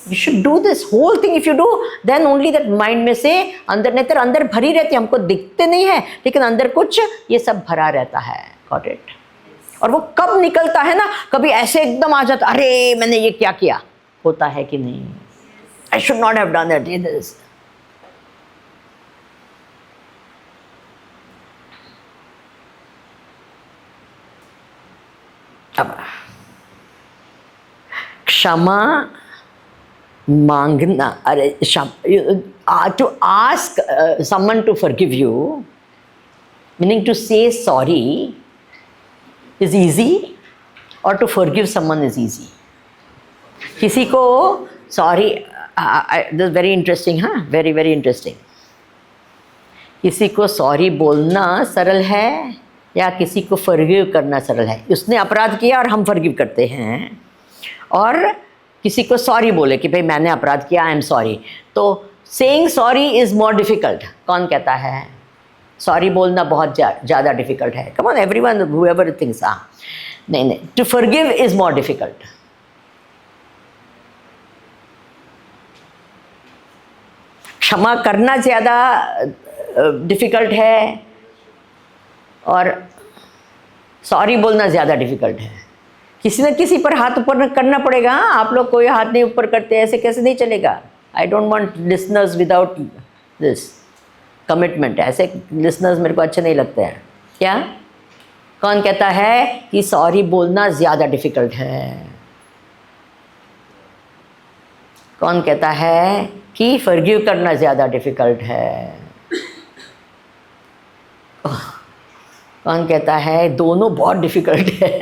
Speaker 1: You should do this whole thing. If you do then only that mind में से अंदर, नहीं तो अंदर भरी रहती है, हमको दिखते नहीं है लेकिन अंदर कुछ ये सब भरा रहता है। Got it? और वो कब निकलता है ना, कभी ऐसे एकदम आ जाता, अरे मैंने ये क्या किया, होता है कि नहीं? I should not have done that. अब क्षमा मांगना, अरे to ask someone to forgive you, meaning to say sorry is easy, और to forgive someone is easy. किसी को सॉरी, दिस वेरी इंटरेस्टिंग, हाँ वेरी वेरी इंटरेस्टिंग। किसी को सॉरी बोलना सरल है या किसी को फॉरगिव करना सरल है? उसने अपराध किया और हम फॉरगिव करते हैं, और किसी को सॉरी बोले कि भाई मैंने अपराध किया, आई एम सॉरी, तो saying sorry is more difficult. कौन कहता है सॉरी बोलना बहुत ज़्यादा डिफ़िकल्ट है? Come on everyone, whoever thinks, हाँ नहीं, to forgive is more difficult. क्षमा करना ज़्यादा डिफ़िकल्ट है और सॉरी बोलना ज़्यादा डिफ़िकल्ट है। किसी न किसी पर हाथ ऊपर करना पड़ेगा। आप लोग कोई हाथ नहीं ऊपर करते, ऐसे कैसे नहीं चलेगा? I don't want listeners without this commitment. ऐसे लिसनर्स मेरे को अच्छे नहीं लगते हैं। क्या? कौन कहता है कि सॉरी बोलना ज़्यादा डिफ़िकल्ट है? कौन कहता है कि फॉरगिव करना ज़्यादा डिफ़िकल्ट है? कौन कहता है दोनों बहुत डिफ़िकल्ट है?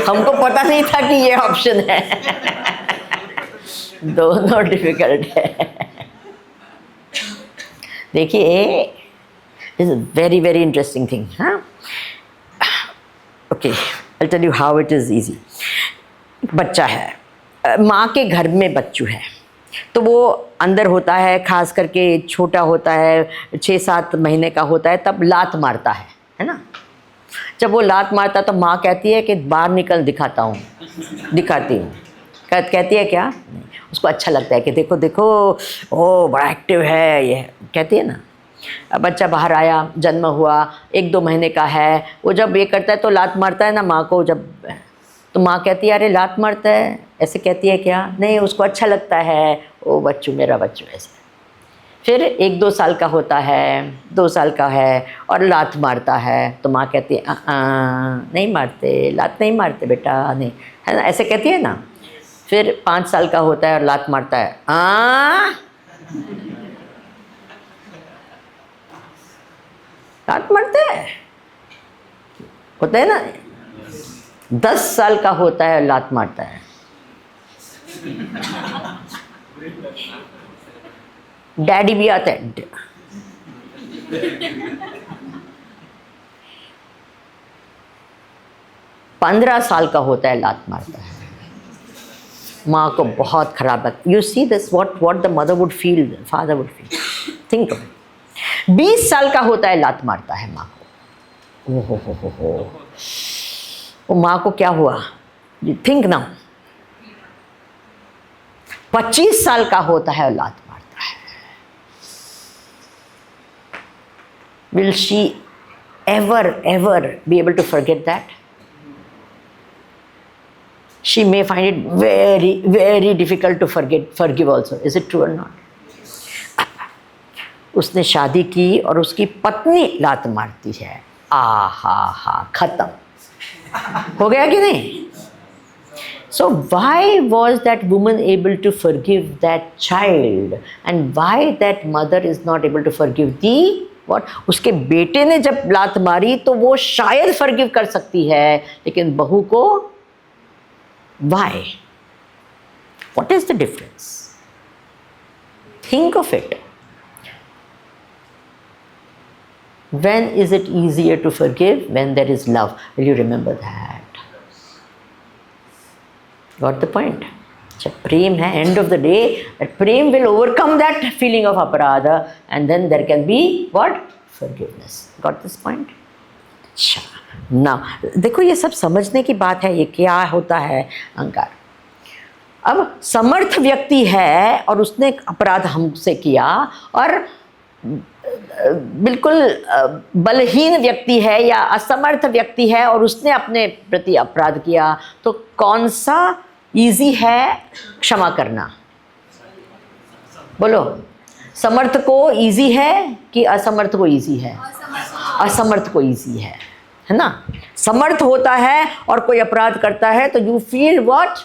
Speaker 1: हमको पता नहीं था कि ये ऑप्शन है। दोनों डिफ़िकल्ट है। देखिए, is very very interesting thing. हाँ, okay, I tell you how it is easy. बच्चा है, माँ के घर में बच्चू है, तो वो अंदर होता है, खास करके छोटा होता है, 6-7 महीने का होता है, तब लात मारता है ना. जब वो लात मारता तो माँ कहती है कि बाहर निकल, दिखाता हूँ, दिखाती हूँ. कहती है क्या? नहीं, उसको अच्छा लगता है कि देखो देखो, ओ बड़ा एक्टिव है ये, कहती है ना. अब बच्चा बाहर आया, जन्म हुआ, 1-2 महीने का है, वो जब ये करता है तो लात मारता है ना माँ को. जब तो माँ कहती है अरे लात मारता है, ऐसे कहती है क्या? नहीं, उसको अच्छा लगता है, ओ बच्चू, मेरा बच्चू ऐसे. फिर 1-2 साल का होता है, 2 साल का है और लात मारता है, तो माँ कहती है नहीं मारते, लात नहीं मारते बेटा, नहीं, है ना, ऐसे कहती है ना. फिर 5 साल का होता है और लात मारता है, लात मारते हैं, होता है ना. 10 साल का होता है और लात मारता है. डैडी भी आता है. 15 साल का होता है, लात मारता है. माँ को बहुत खराब लगता. You see this, what the mother would feel, father would feel. Think of it. 20 साल का होता है, लात मारता है माँ को. ओ हो. वो माँ को क्या हुआ? Think now. 25 साल का होता है और लात मारता है. Will she ever be able to forget that? She may find it very very difficult to forgive also. Is it true or not? उसने शादी की और उसकी पत्नी लात मारती है. हा, खत्म हो गया कि नहीं? So why was that woman able to forgive that child, and why that mother is not able to forgive the what? उसके बेटे ने जब लात मारी तो वो शायद फॉरगिव कर सकती है, लेकिन बहू को why? What is the difference? Think of it. When is it easier to forgive? When there is love. Will you remember that? Got the point? जब प्रेम है, end of the day, that Prem will overcome that feeling of अपराध, and then there can be what? Forgiveness. Got this point? अच्छा, now देखो, ये सब समझने की बात है. ये क्या होता है अहंकार? अब समर्थ व्यक्ति है और उसने अपराध हमसे किया, और बिल्कुल बलहीन व्यक्ति है या असमर्थ व्यक्ति है और उसने अपने प्रति अपराध किया, तो कौन सा इजी है क्षमा करना? बोलो, समर्थ को इजी है कि असमर्थ को इजी है? असमर्थ को इजी है ना. समर्थ होता है और कोई अपराध करता है तो you feel what?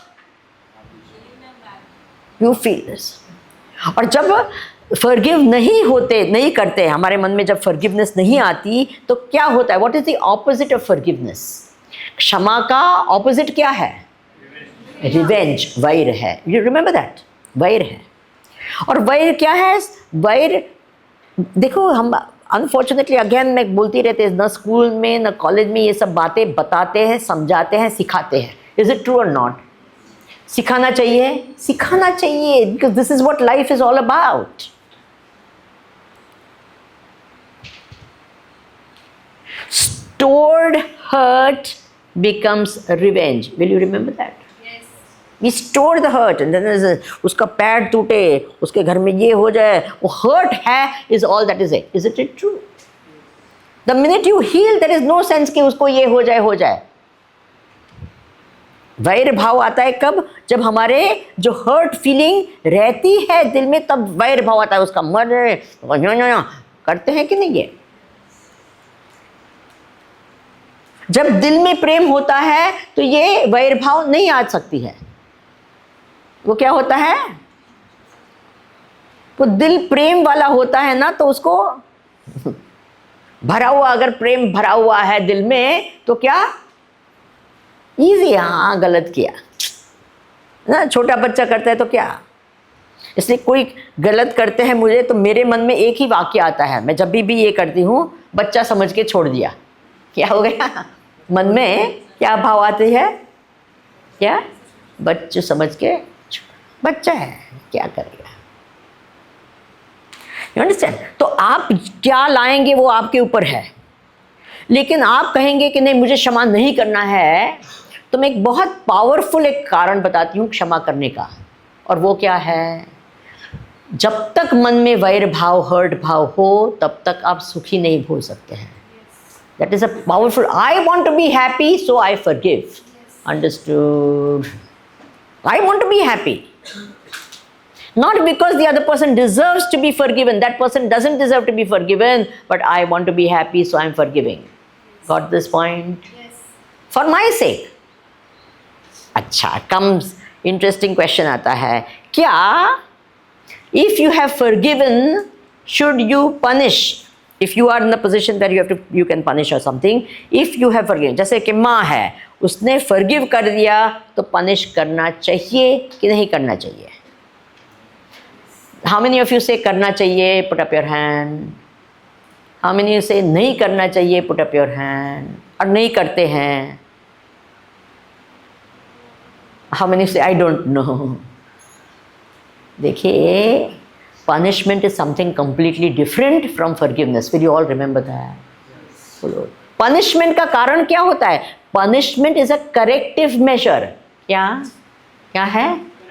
Speaker 1: You feel this. और जब फॉरगिव नहीं करते, हमारे मन में जब फॉरगिवनेस नहीं आती तो क्या होता है? What is the opposite of forgiveness? क्षमा का ऑपोजिट क्या है? रिवेंज, वैर है. You remember that? वैर है. और वैर क्या है? वैर, देखो, हम अनफॉर्चुनेटली अगेन मैं बोलती रहती है, न स्कूल में न कॉलेज में ये सब बातें बताते हैं, समझाते हैं, सिखाते हैं. इज इट ट्रू और नॉट? सिखाना चाहिए, because this is what life is all about. Stored hurt becomes revenge. Will you remember that? Yes. We store the hurt, and then उसका पैर टूटे, उसके घर में ये हो जाए, वो hurt है, is all that is it. Isn't it true? The minute you heal, there is no sense कि उसको ये हो जाए. वैर भाव आता है कब? जब हमारे जो हर्ट फीलिंग रहती है दिल में, तब वैर भाव आता है. उसका मर करते हैं कि नहीं? ये जब दिल में प्रेम होता है तो ये वैर भाव नहीं आ सकती है. वो क्या होता है? वो दिल प्रेम वाला होता है ना, तो उसको भरा हुआ, अगर प्रेम भरा हुआ है दिल में तो क्या इजी, हाँ गलत किया ना. छोटा बच्चा करता है तो क्या, इसलिए कोई गलत करते हैं मुझे तो मेरे मन में एक ही वाक्य आता है, मैं जब भी ये करती हूँ बच्चा समझ के छोड़ दिया। क्या हो गया? मन में क्या भाव आते हैं? क्या? बच्चे समझ के, बच्चा है क्या करेगा। You understand? तो आप क्या लाएंगे वो आपके ऊपर है, लेकिन आप कहेंगे कि नहीं मुझे क्षमा नहीं करना है, तो मैं एक बहुत पावरफुल एक कारण बताती हूँ क्षमा करने का, और वो क्या है? जब तक मन में वैर भाव, हर्ट भाव हो, तब तक आप सुखी नहीं भूल सकते हैं। That is a powerful, I want to be happy so I forgive. Understood? I want to be happy, not because the other person deserves to be forgiven, that person doesn't deserve to be forgiven, but I want to be happy so I'm forgiving. Got this point? Yes. For my sake. अच्छा, comes interesting question आता है, क्या if you have forgiven should you punish? If you are in the position that you can punish or something, if you have forgiven, जैसे कि माँ है, उसने forgive कर दिया, तो punish करना चाहिए कि नहीं करना चाहिए? How many of you say करना चाहिए? Put up your hand. How many of you say नहीं करना चाहिए? Put up your hand. और नहीं करते हैं? How many say I don't know? देखिए, punishment is something completely different from forgiveness. Will you all remember that? Punishment का कारण क्या होता है? Punishment is a corrective measure. क्या? क्या है?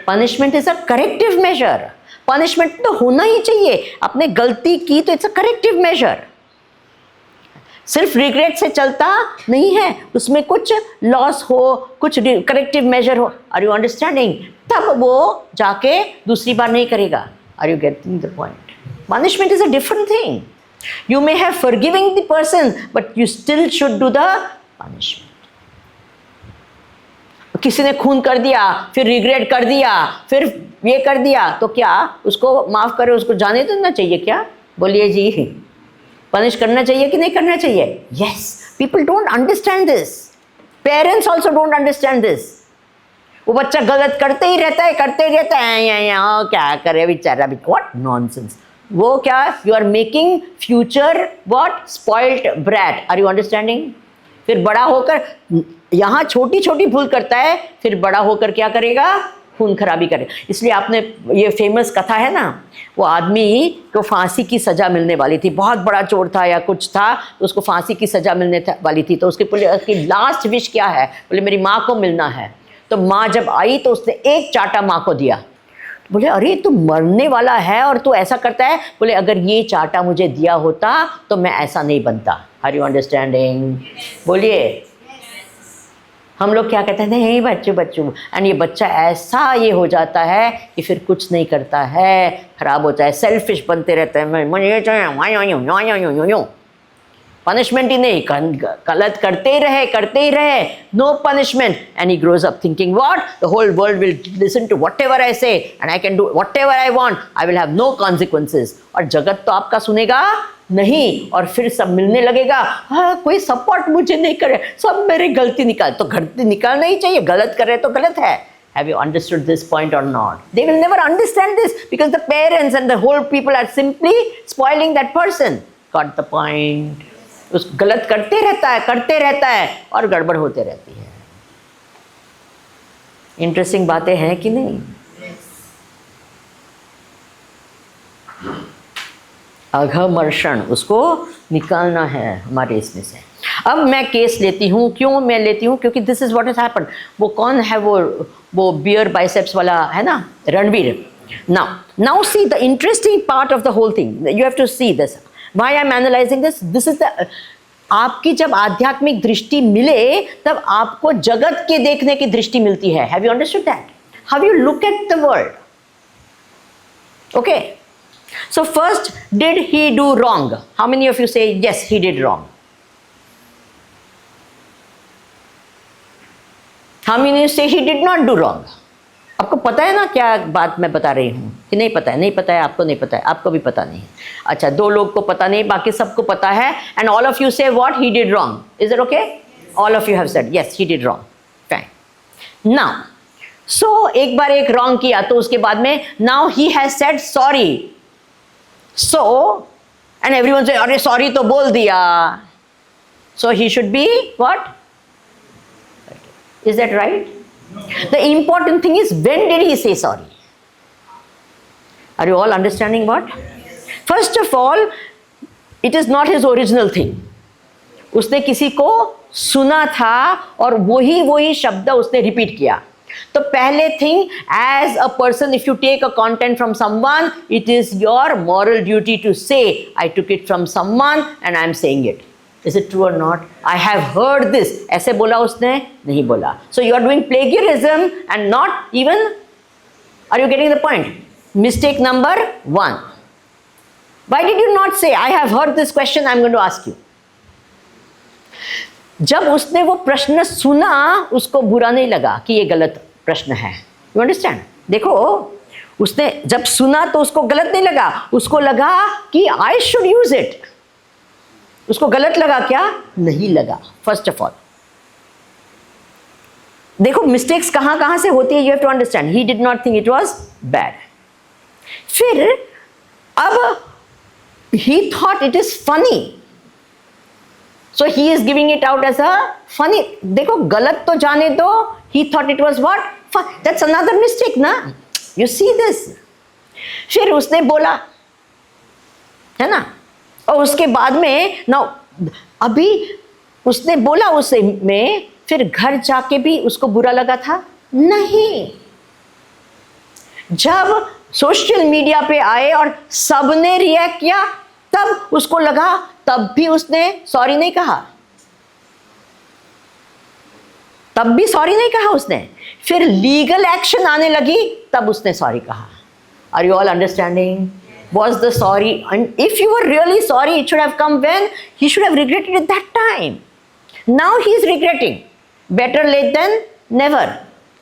Speaker 1: Punishment is a corrective measure. Punishment तो होना ही चाहिए, आपने गलती की तो इट्स अ करेक्टिव मेजर। सिर्फ रिग्रेट से चलता नहीं है, उसमें कुछ लॉस हो, कुछ करेक्टिव मेजर हो। Are you understanding? तब वो जाके दूसरी बार नहीं करेगा। Are you getting the point? Punishment is a different thing. You may have forgiving the person but you still should do the punishment. किसी ने खून कर दिया, फिर रिग्रेट कर दिया, फिर ये कर दिया, तो क्या उसको माफ करे, उसको जाने देना चाहिए क्या? बोलिए जी, पनिश करना चाहिए कि नहीं करना चाहिए? Yes, people don't understand this, parents also don't understand this. वो बच्चा गलत करते ही रहता है, करते ही रहता है, क्या करे बेचारा, व्हाट नॉनसेंस। वो क्या? You are making future what? Spoiled brat. Are you understanding? फिर बड़ा होकर यहाँ छोटी छोटी भूल करता है, फिर बड़ा होकर क्या करेगा? खून खराबी करे। इसलिए आपने ये फेमस कथा है ना, वो आदमी को फांसी की सज़ा मिलने वाली थी, बहुत बड़ा चोर था या कुछ था, तो उसको फांसी की सज़ा मिलने वाली थी, तो उसके बोले उसकी लास्ट विश क्या है? बोले मेरी माँ को मिलना है। तो माँ जब आई तो उसने एक चाटा माँ को दिया। बोले अरे तू मरने वाला है और तू ऐसा करता है? बोले अगर ये चाटा मुझे दिया होता तो मैं ऐसा नहीं बनता। Are you understanding? बोलिए। हम लोग क्या कहते हैं? नहीं बच्चों, एंड ये बच्चा ऐसा ये हो जाता है कि फिर कुछ नहीं करता है, खराब होता है, सेल्फिश बनते रहते हैं, मैं ये चाहिए, पनिशमेंट ही नहीं, गलत करते ही रहे, no punishment, and he grows up thinking what? The whole world will listen to what ever I say and I can do what ever I want, I will have no consequences. और जगत तो आपका सुनेगा नहीं, और फिर सब मिलने लगेगा, हाँ कोई सपोर्ट मुझे नहीं करे, सब मेरी गलती निकाल, तो गलती निकालना ही चाहिए, गलत कर रहे तो गलत है। Have you understood this point or not? They will never understand this because the parents and the whole people are simply spoiling that person. Got the point? उस गलत करते रहता है और गड़बड़ होते रहती है। इंटरेस्टिंग बातें हैं कि नहीं? अघमर्षण, उसको निकालना है हमारे इसमें से। अब मैं केस लेती हूँ, क्यों मैं लेती हूँ? क्योंकि this is what has happened. वो कौन है? वो बियर बाइसेप्स वाला है ना, Ranveer. Now see the interesting part of the whole thing, you have to see this, why I am analysing this. This is the, आपकी जब आध्यात्मिक दृष्टि मिले तब आपको जगत के देखने की दृष्टि मिलती है। Have you understood that? How you look at the world? Okay, so first, did he do wrong? How many of you say yes, he did wrong? How many of you say he did not do wrong? आपको पता है ना क्या बात मैं बता रही हूँ कि नहीं पता है? नहीं पता है, आपको नहीं पता है, आपको भी पता नहीं। अच्छा, दो लोग को पता नहीं, बाकी सबको पता है। And all of you say what? He did wrong. Is it okay? All of you have said yes, he did wrong. Fine. Now, सो एक बार एक रॉन्ग किया तो उसके बाद में now he has said sorry, so and everyone से अरे सॉरी तो बोल दिया, so he should be what? Is that right? The important thing is when did he say sorry? Are you all understanding what? First of all it is not his original thing, उसने किसी को सुना था और वही शब्द उसने रिपीट किया। तो पहले thing, as a person if you take a content from someone, it is your moral duty to say I took it from someone and I am saying it. Is it true और not? I have heard this, ऐसे बोला उसने? नहीं बोला। So you are doing plagiarism and not even, are you getting the point? Mistake number 1, why did you not say I have heard this question, I'm going to ask you? जब उसने वो प्रश्न सुना उसको बुरा नहीं लगा कि ये गलत प्रश्न है। You understand? देखो उसने जब सुना तो उसको गलत नहीं लगा, उसको लगा कि आई शुड यूज इट। उसको गलत लगा क्या? नहीं लगा। फर्स्ट ऑफ ऑल देखो मिस्टेक्स कहां कहां से होती है, you have to understand. He did not think it was bad. फिर अब he thought it is funny, so he is giving it out as a funny। देखो गलत तो जाने दो, he thought it was what? That's another mistake ना, you see this। फिर उसने बोला, है ना, और उसके बाद में ना अभी उसने बोला उसे में, फिर घर जाके भी उसको बुरा लगा था? नहीं। जब सोशल मीडिया पे आए और सबने रिएक्ट किया तब उसको लगा, तब भी उसने सॉरी नहीं कहा, तब भी सॉरी नहीं कहा उसने। फिर लीगल एक्शन आने लगी तब उसने सॉरी कहा। Are you all understanding? Was the sorry, and if you were really sorry, it should have come when he should have regretted it that time. Now he is regretting. Better late than never.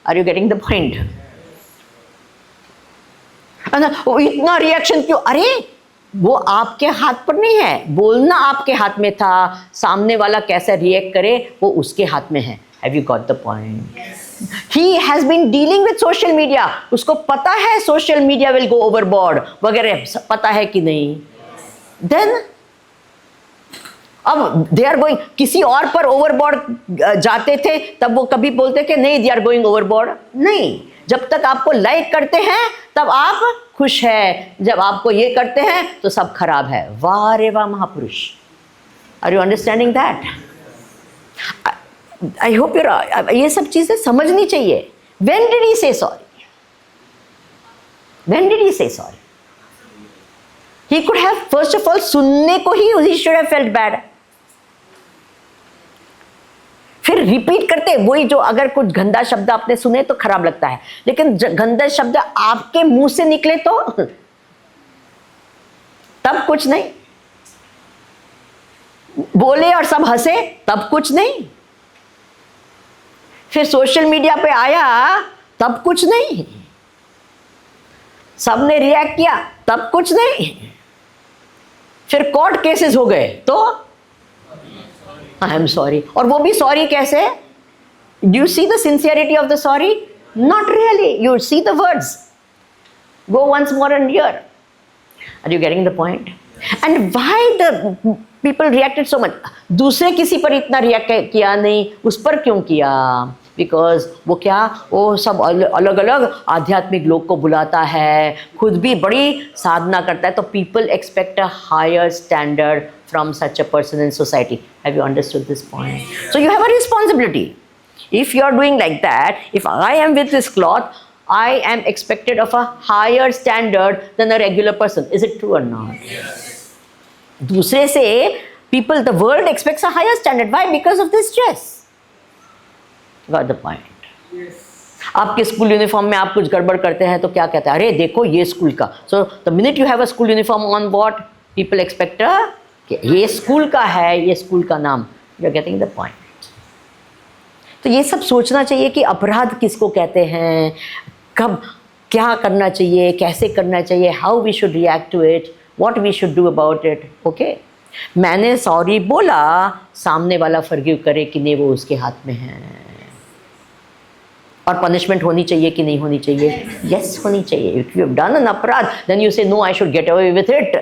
Speaker 1: Are you getting the point? इतना रिएक्शन क्यों? अरे वो आपके हाथ पर नहीं है, बोलना आपके हाथ में था, सामने वाला कैसा रिएक्ट करे वो उसके हाथ में है। Have you got the point? He has been dealing with social media. उसको पता है social media will go overboard वगैरह, पता है कि नहीं? Then अब they are going, किसी और पर overboard जाते थे तब वो कभी बोलते कि नहीं they are going overboard? नहीं। जब तक आपको लाइक करते हैं तब आप खुश है, जब आपको ये करते हैं तो सब खराब है। वाह रे वाह महापुरुष। Are you understanding that? I hope you're, ये सब चीजें समझनी चाहिए। When did he say sorry? When did he say sorry? He could have first of all सुनने को he should have felt bad. फिर रिपीट करते वही, जो अगर कुछ गंदा शब्द आपने सुने तो खराब लगता है, लेकिन गंदा शब्द आपके मुंह से निकले तो तब कुछ नहीं, बोले और सब हंसे तब कुछ नहीं, फिर सोशल मीडिया पे आया तब कुछ नहीं, सबने रिएक्ट किया तब कुछ नहीं, फिर कोर्ट केसेस हो गए तो आई एम सॉरी। और वो भी सॉरी कैसे? Do you see the sincerity of the sorry? Not really. You see the words, go once more and hear. Are you getting the point? And why the people reacted so much? दूसरे किसी पर इतना रिएक्ट किया नहीं, उस पर क्यों किया? बिकॉज वो क्या, वो सब अलग अलग आध्यात्मिक लोग को बुलाता है, खुद भी बड़ी साधना करता है, तो people expect a higher standard from such a person in society. Have you understood this point? So you have a responsibility. If you are doing like that, if I am with this cloth, I am expected of a higher standard than a regular person. Is it true or not? Yes. दूसरे से people, the world expects a higher standard. Why? Because of this dress. Got the point? Yes. आपके स्कूल यूनिफॉर्म में आप कुछ गड़बड़ करते हैं तो क्या कहते हैं? अरे देखो ये स्कूल का। So the minute you have a school uniform on board, people expect a कि ये स्कूल का है, ये स्कूल का नाम। You are getting the point? तो ये सब सोचना चाहिए कि अपराध किसको कहते हैं, कब क्या करना चाहिए, कैसे करना चाहिए, how we should react to it, what we should do about it. Okay, मैंने सॉरी बोला, सामने वाला फॉरगिव करे कि नहीं वो उसके हाथ में है। और पनिशमेंट होनी चाहिए कि नहीं होनी चाहिए? यस, होनी चाहिए. If you have done an अपराध then you say no I should get away with it,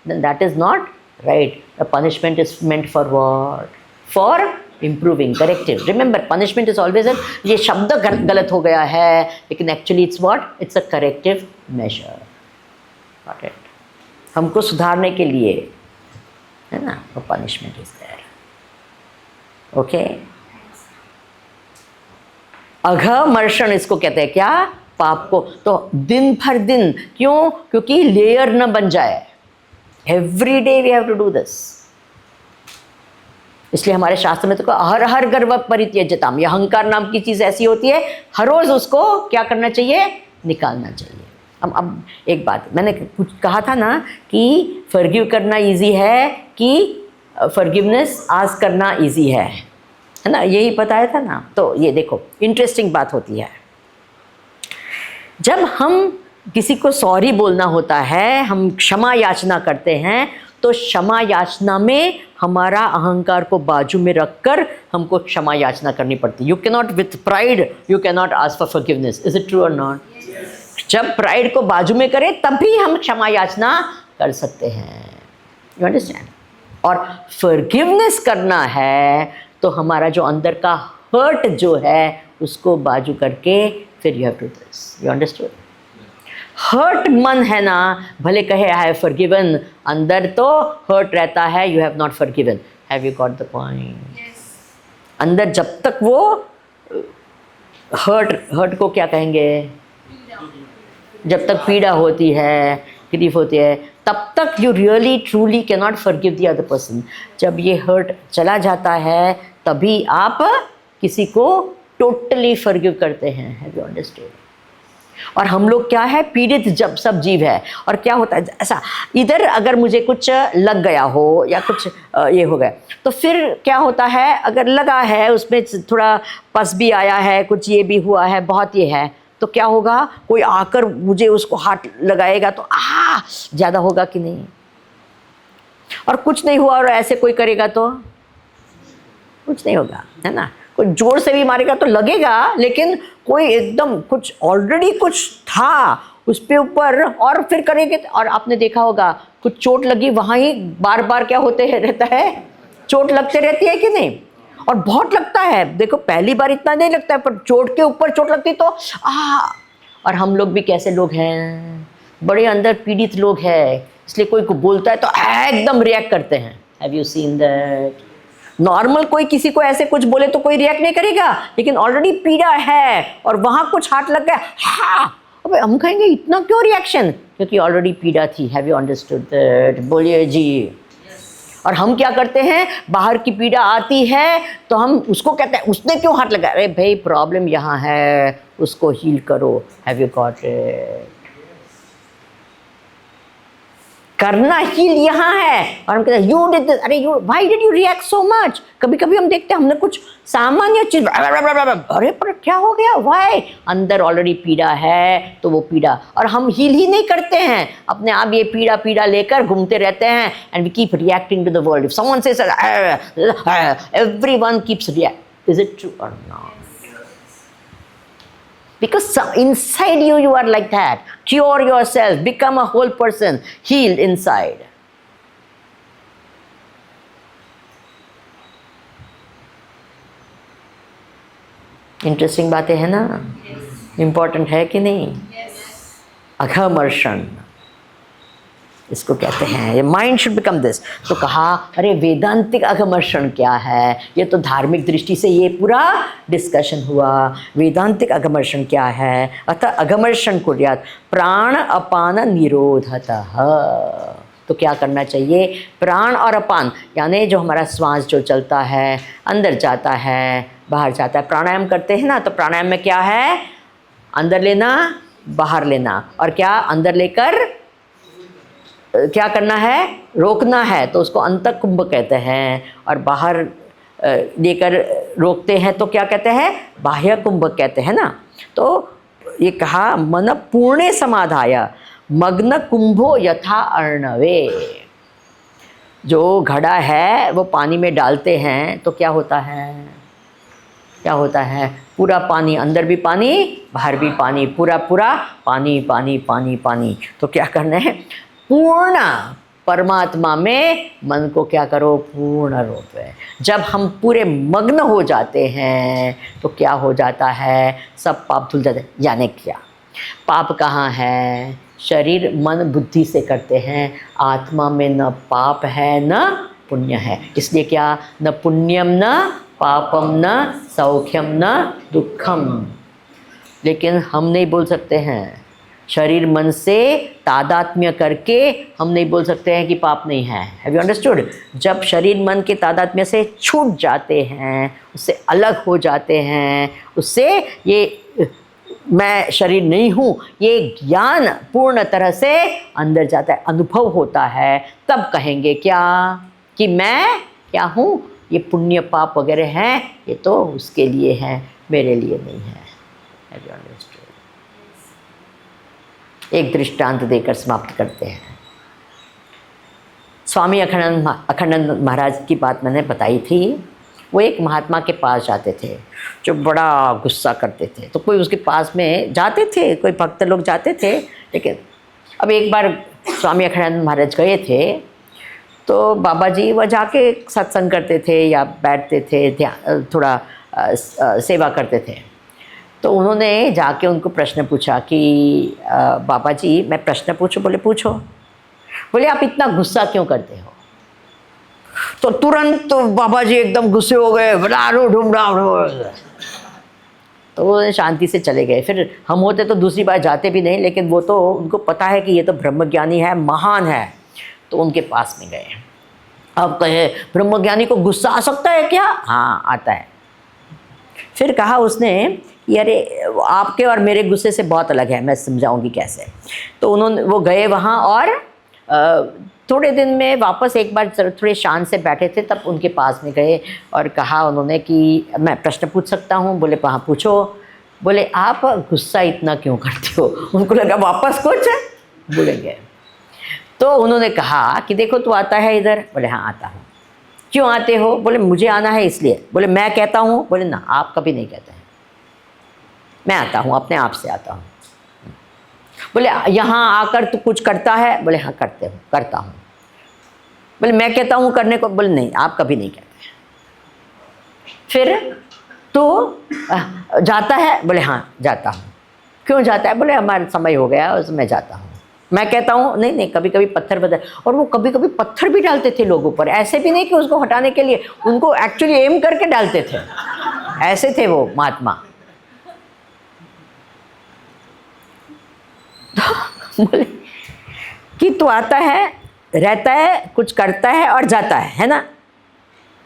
Speaker 1: then that is not right. The punishment is meant for what? For improving, corrective. Remember, punishment is always ये शब्द गलत हो गया है, लेकिन actually it's what? It's a corrective measure. Got it? हमको सुधारने के लिए, है ना, वो पनिशमेंट इज देयर. ओके. अघमर्षण इसको कहते हैं, क्या? पाप को. तो दिन भर दिन, क्यों? क्योंकि लेयर न बन जाए. Every day we have to do this. इसलिए हमारे शास्त्र में तो हर हर गर्व परित्यज्यताम, ये अहंकार नाम की चीज़ ऐसी होती है, हर रोज़ उसको क्या करना चाहिए? निकालना चाहिए. अब एक बात मैंने कुछ कहा था ना कि फॉरगिव करना इजी है कि फॉरगिवनेस आस्क करना इजी है ना, यही बताया था ना. तो ये देखो इंटरेस्टिंग बात होती है, जब हम किसी को सॉरी बोलना होता है, हम क्षमा याचना करते हैं, तो क्षमा याचना में हमारा अहंकार को बाजू में रखकर हमको क्षमा याचना करनी पड़ती है. You can not with pride, you can not ask for forgiveness. Is it true और नॉट? जब प्राइड को बाजू में करें तभी हम क्षमा याचना कर सकते हैं. You understand? और फॉरगिवनेस करना है तो हमारा जो अंदर का हर्ट जो है उसको बाजू करके फिर you have to this. You understood? Hurt मन है ना, भले कहे आई हैव फॉरगिवन, अंदर तो हर्ट रहता है, you have not forgiven. Have you got the point? अंदर जब तक वो हर्ट को क्या कहेंगे, जब तक पीड़ा होती है, ग्रीफ होती है, तब तक you really truly can not forgive the other person. जब ये हर्ट चला जाता है तभी आप किसी को टोटली फॉरगिव करते हैं. Have you understood? और हम लोग क्या है, पीड़ित जब सब जीव है. और क्या होता है, ऐसा इधर अगर मुझे कुछ लग गया हो या कुछ ये हो गया, तो फिर क्या होता है, अगर लगा है उसमें थोड़ा पस भी आया है, कुछ ये भी हुआ है, बहुत ये है, तो क्या होगा, कोई आकर मुझे उसको हाथ लगाएगा तो ज़्यादा होगा कि नहीं? और कुछ नहीं हुआ और ऐसे कोई करेगा तो कुछ नहीं होगा, है ना. कोई जोर से भी मारेगा तो लगेगा, लेकिन कोई एकदम कुछ ऑलरेडी कुछ था उस पे ऊपर और फिर करेंगे. और आपने देखा होगा कुछ चोट लगी वहाँ ही बार बार क्या होते रहता है, चोट लगते रहती है कि नहीं? और बहुत लगता है. देखो पहली बार इतना नहीं लगता है, पर चोट के ऊपर चोट लगती तो और हम लोग भी कैसे लोग हैं, बड़े अंदर पीड़ित लोग हैं. इसलिए कोई को बोलता है तो एकदम रिएक्ट करते हैं. Have you seen that? Normal कोई किसी को ऐसे कुछ बोले तो कोई रिएक्ट नहीं करेगा, लेकिन ऑलरेडी पीड़ा है और वहाँ कुछ हाथ लग गया, अबे हम कहेंगे इतना क्यों रिएक्शन? क्योंकि ऑलरेडी पीड़ा थी. Have you understood that? बोलिए जी. और हम क्या करते हैं, बाहर की पीड़ा आती है तो हम उसको कहते हैं उसने क्यों हाथ लगाया? अरे भाई प्रॉब्लम यहाँ है, उसको हील करो. Have you got it? करना हील यहाँ है. और हम कहते हैं यू डिड दिस, अरे you why did you react so much? कभी कभी हम देखते हैं हमने कुछ सामान्य चीज, अरे पर क्या हो गया, व्हाई? अंदर ऑलरेडी पीड़ा है तो वो पीड़ा, और हम हील ही नहीं करते हैं, अपने आप ये पीड़ा पीड़ा लेकर घूमते रहते हैं. And we keep reacting to the world. If someone says everyone keeps react. Is it true और not? Because inside you, you are like that. Cure yourself, become a whole person, healed inside. Interesting बातें है ना? Important है कि नहीं? अघमर्षण इसको कहते हैं. ये माइंड शुड बिकम दिस. तो कहा अरे वेदांतिक अघमर्षण क्या है? ये तो धार्मिक दृष्टि से ये पूरा डिस्कशन हुआ. वेदांतिक अघमर्षण क्या है? अतः अघमर्षण कुर्यात् प्राण अपान निरोधतः. तो क्या करना चाहिए? प्राण और अपान यानी जो हमारा श्वास जो चलता है, अंदर जाता है, बाहर जाता है, प्राणायाम करते हैं ना, तो प्राणायाम में क्या है, अंदर लेना, बाहर लेना. और क्या अंदर लेकर क्या करना है, रोकना है, तो उसको अंतःकुंभ कहते हैं. और बाहर लेकर रोकते हैं तो क्या कहते हैं, बाह्य कुंभ कहते हैं ना. तो ये कहा मन पूर्णे समाधाय मग्न कुंभो यथा अर्णवे. जो घड़ा है वो पानी में डालते हैं तो क्या होता है, क्या होता है? पूरा पानी, अंदर भी पानी बाहर भी पानी, पूरा पूरा पानी पानी पानी पानी। तो क्या करना है? पूर्ण परमात्मा में मन को क्या करो? पूर्ण रूप है। जब हम पूरे मग्न हो जाते हैं तो क्या हो जाता है? सब पाप धुल जाते हैं। यानी क्या? पाप कहाँ है? शरीर मन बुद्धि से करते हैं। आत्मा में न पाप है न पुण्य है। इसलिए क्या? न पुण्यम न पापम न सौख्यम न दुखम। लेकिन हम नहीं बोल सकते हैं, शरीर मन से तादात्म्य करके हम नहीं बोल सकते हैं कि पाप नहीं है। Have you understood? जब शरीर मन के तादात्म्य से छूट जाते हैं, उससे अलग हो जाते हैं, उससे ये मैं शरीर नहीं हूँ, ये ज्ञान पूर्ण तरह से अंदर जाता है, अनुभव होता है, तब कहेंगे क्या? कि मैं क्या हूँ? ये पुण्य पाप वगैरह हैं, ये तो उसके लिए हैं, मेरे लिए नहीं है। Have you understood? एक दृष्टांत देकर समाप्त करते हैं। स्वामी अखंडानंद महाराज की बात मैंने बताई थी। वो एक महात्मा के पास जाते थे जो बड़ा गुस्सा करते थे। तो कोई उसके पास में जाते थे, कोई भक्त लोग जाते थे। लेकिन अब एक बार स्वामी अखंडानंद महाराज गए थे, तो बाबा जी वह जाके सत्संग करते थे या बैठते थे, ध्यान थोड़ा सेवा करते थे। तो उन्होंने जाके उनको प्रश्न पूछा कि बाबा जी मैं प्रश्न पूछूं? बोले पूछो। बोले आप इतना गुस्सा क्यों करते हो? तो तुरंत तो बाबा जी एकदम गुस्से हो गए, तो वो शांति से चले गए। फिर हम होते तो दूसरी बार जाते भी नहीं, लेकिन वो तो उनको पता है कि ये तो ब्रह्मज्ञानी है, महान है, तो उनके पास में गए। अब कहे ब्रह्मज्ञानी को गुस्सा आ सकता है क्या? हाँ आता है। फिर कहा उसने कि अरे आपके और मेरे गुस्से से बहुत अलग है, मैं समझाऊंगी कैसे। तो वो गए वहाँ और थोड़े दिन में वापस एक बार थोड़े शांत से बैठे थे, तब उनके पास में गए और कहा उन्होंने कि मैं प्रश्न पूछ सकता हूँ? बोले हाँ पूछो। बोले आप गुस्सा इतना क्यों करते हो? उनको लगा वापस कुछ बोलेंगे। तो उन्होंने कहा कि देखो तू आता है इधर? बोले हाँ आता हूँ। क्यों आते हो? बोले मुझे आना है इसलिए। बोले मैं कहता हूँ? बोले ना, आप कभी नहीं कहते हैं, मैं आता हूँ, अपने आप से आता हूँ। बोले यहाँ आकर तू कुछ करता है? बोले हाँ करता हूँ। बोले मैं कहता हूँ करने को? बोले नहीं, आप कभी नहीं कहते। फिर तो जाता है? बोले हाँ जाता हूँ। क्यों जाता है? बोले हमारा समय हो गया और मैं जाता हूँ। मैं कहता हूँ नहीं, कभी कभी पत्थर बदल, और वो कभी कभी पत्थर भी डालते थे लोगों पर। ऐसे भी नहीं कि उसको हटाने के लिए, उनको एक्चुअली एम करके डालते थे। ऐसे थे वो महात्मा। तो बोले कि तू आता है, रहता है, कुछ करता है और जाता है ना?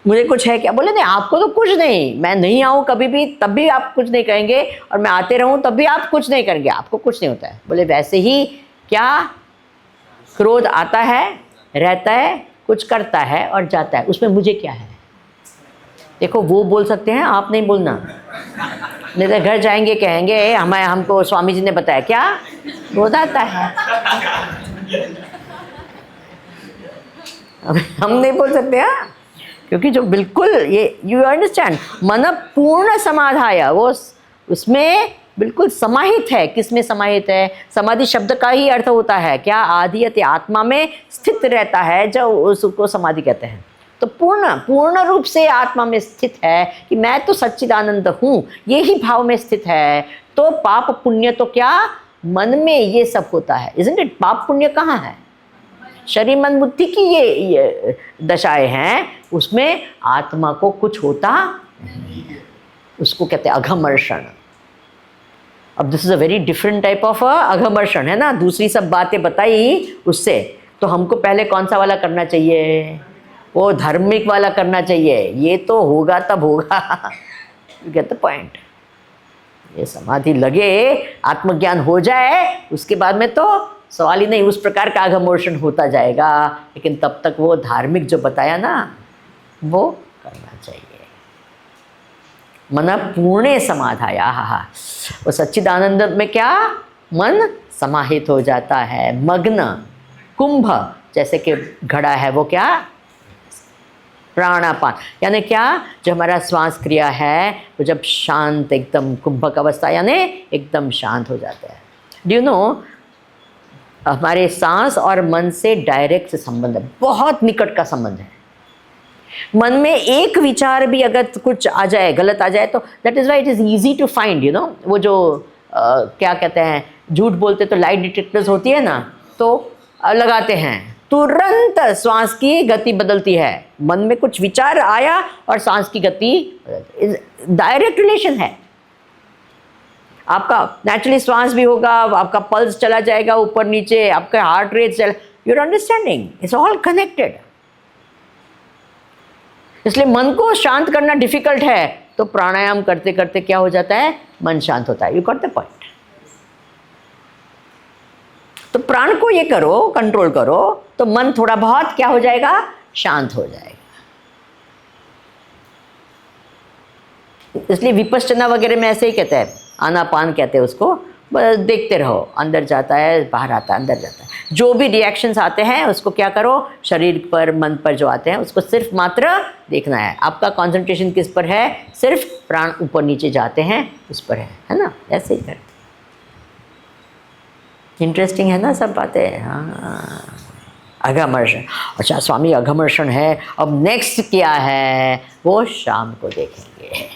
Speaker 1: मुझे कुछ है क्या? बोले नहीं, आपको तो कुछ नहीं, मैं नहीं आऊँ कभी भी तब भी आप कुछ नहीं कहेंगे, और मैं आते रहूँ तब भी आप कुछ नहीं करेंगे, आपको कुछ नहीं होता है। बोले वैसे ही क्या? क्रोध आता है, रहता है, कुछ करता है और जाता है, उसमें मुझे क्या है? देखो वो बोल सकते हैं, आप नहीं बोलना, नहीं तो घर जाएंगे कहेंगे हमको स्वामी जी ने बताया क्या? क्रोध आता है। हम नहीं बोल सकते हैं, क्योंकि जो बिल्कुल ये यू अंडरस्टैंड, मन पूर्ण समाधाय, वो उसमें बिल्कुल समाहित है। किस में समाहित है? समाधि शब्द का ही अर्थ होता है क्या? आधियते, आत्मा में स्थित रहता है, जो उसको समाधि कहते हैं। तो पूर्ण रूप से आत्मा में स्थित है कि मैं तो सच्चिदानंद हूँ, ये ही भाव में स्थित है। तो पाप पुण्य तो क्या मन में ये सब होता है, इज़न्ट इट? पाप पुण्य कहाँ है? शरीर मन बुद्धि की ये दशाएं हैं, उसमें आत्मा को कुछ होता नहीं है। उसको कहते हैं अघमर्षण। अब this is a very different type of Aghamarshan है ना। दूसरी सब बातें बताई उससे, तो हमको पहले कौन सा वाला करना चाहिए? वो धार्मिक वाला करना चाहिए। ये तो होगा तब होगा। You get the point? ये समाधि लगे, आत्मज्ञान हो जाए, उसके बाद में तो सवाल ही नहीं, उस प्रकार का अघमोषण होता जाएगा। लेकिन तब तक वो धार्मिक जो बताया ना, वो करना चाहिए। मन पूर्णे समाधाया, वो सच्चिदानंद में क्या? मन समाहित हो जाता है, मग्न। कुंभ जैसे कि घड़ा है, वो क्या? प्राणापान यानी क्या, जो हमारा श्वास क्रिया है वो जब शांत एकदम कुंभक अवस्था यानी एकदम शांत हो जाता है। डू यू नो, हमारे सांस और मन से डायरेक्ट संबंध है, बहुत निकट का संबंध है। मन में एक विचार भी अगर कुछ आ जाए, गलत आ जाए, तो that is why it is easy to find, you know, वो जो क्या कहते हैं, झूठ बोलते तो लाइट डिटेक्टर्स होती है ना, तो लगाते हैं, तुरंत श्वास की गति बदलती है। मन में कुछ विचार आया और सांस की गति, डायरेक्ट रिलेशन है। आपका नेचुरली श्वास भी होगा, आपका पल्स चला जाएगा ऊपर नीचे, आपका हार्ट रेट चला, you are understanding, it's all connected. इसलिए मन को शांत करना डिफिकल्ट है, तो प्राणायाम करते करते क्या हो जाता है, मन शांत होता है। You got the point. तो प्राण को ये करो, कंट्रोल करो, तो मन थोड़ा बहुत क्या हो जाएगा, शांत हो जाएगा। इसलिए विपश्चना वगैरह में ऐसे ही कहते हैं, आनापान कहते हैं उसको, बस देखते रहो, अंदर जाता है बाहर आता है, अंदर जाता है। जो भी रिएक्शंस आते हैं उसको क्या करो, शरीर पर, मन पर जो आते हैं उसको सिर्फ मात्र देखना है। आपका कंसंट्रेशन किस पर है, सिर्फ प्राण ऊपर नीचे जाते हैं उस पर है ना, ऐसे ही करते। इंटरेस्टिंग है ना सब बातें। हाँ, अघमर्षण, अच्छा स्वामी अघमर्षण है, अब नेक्स्ट क्या है वो शाम को देखेंगे।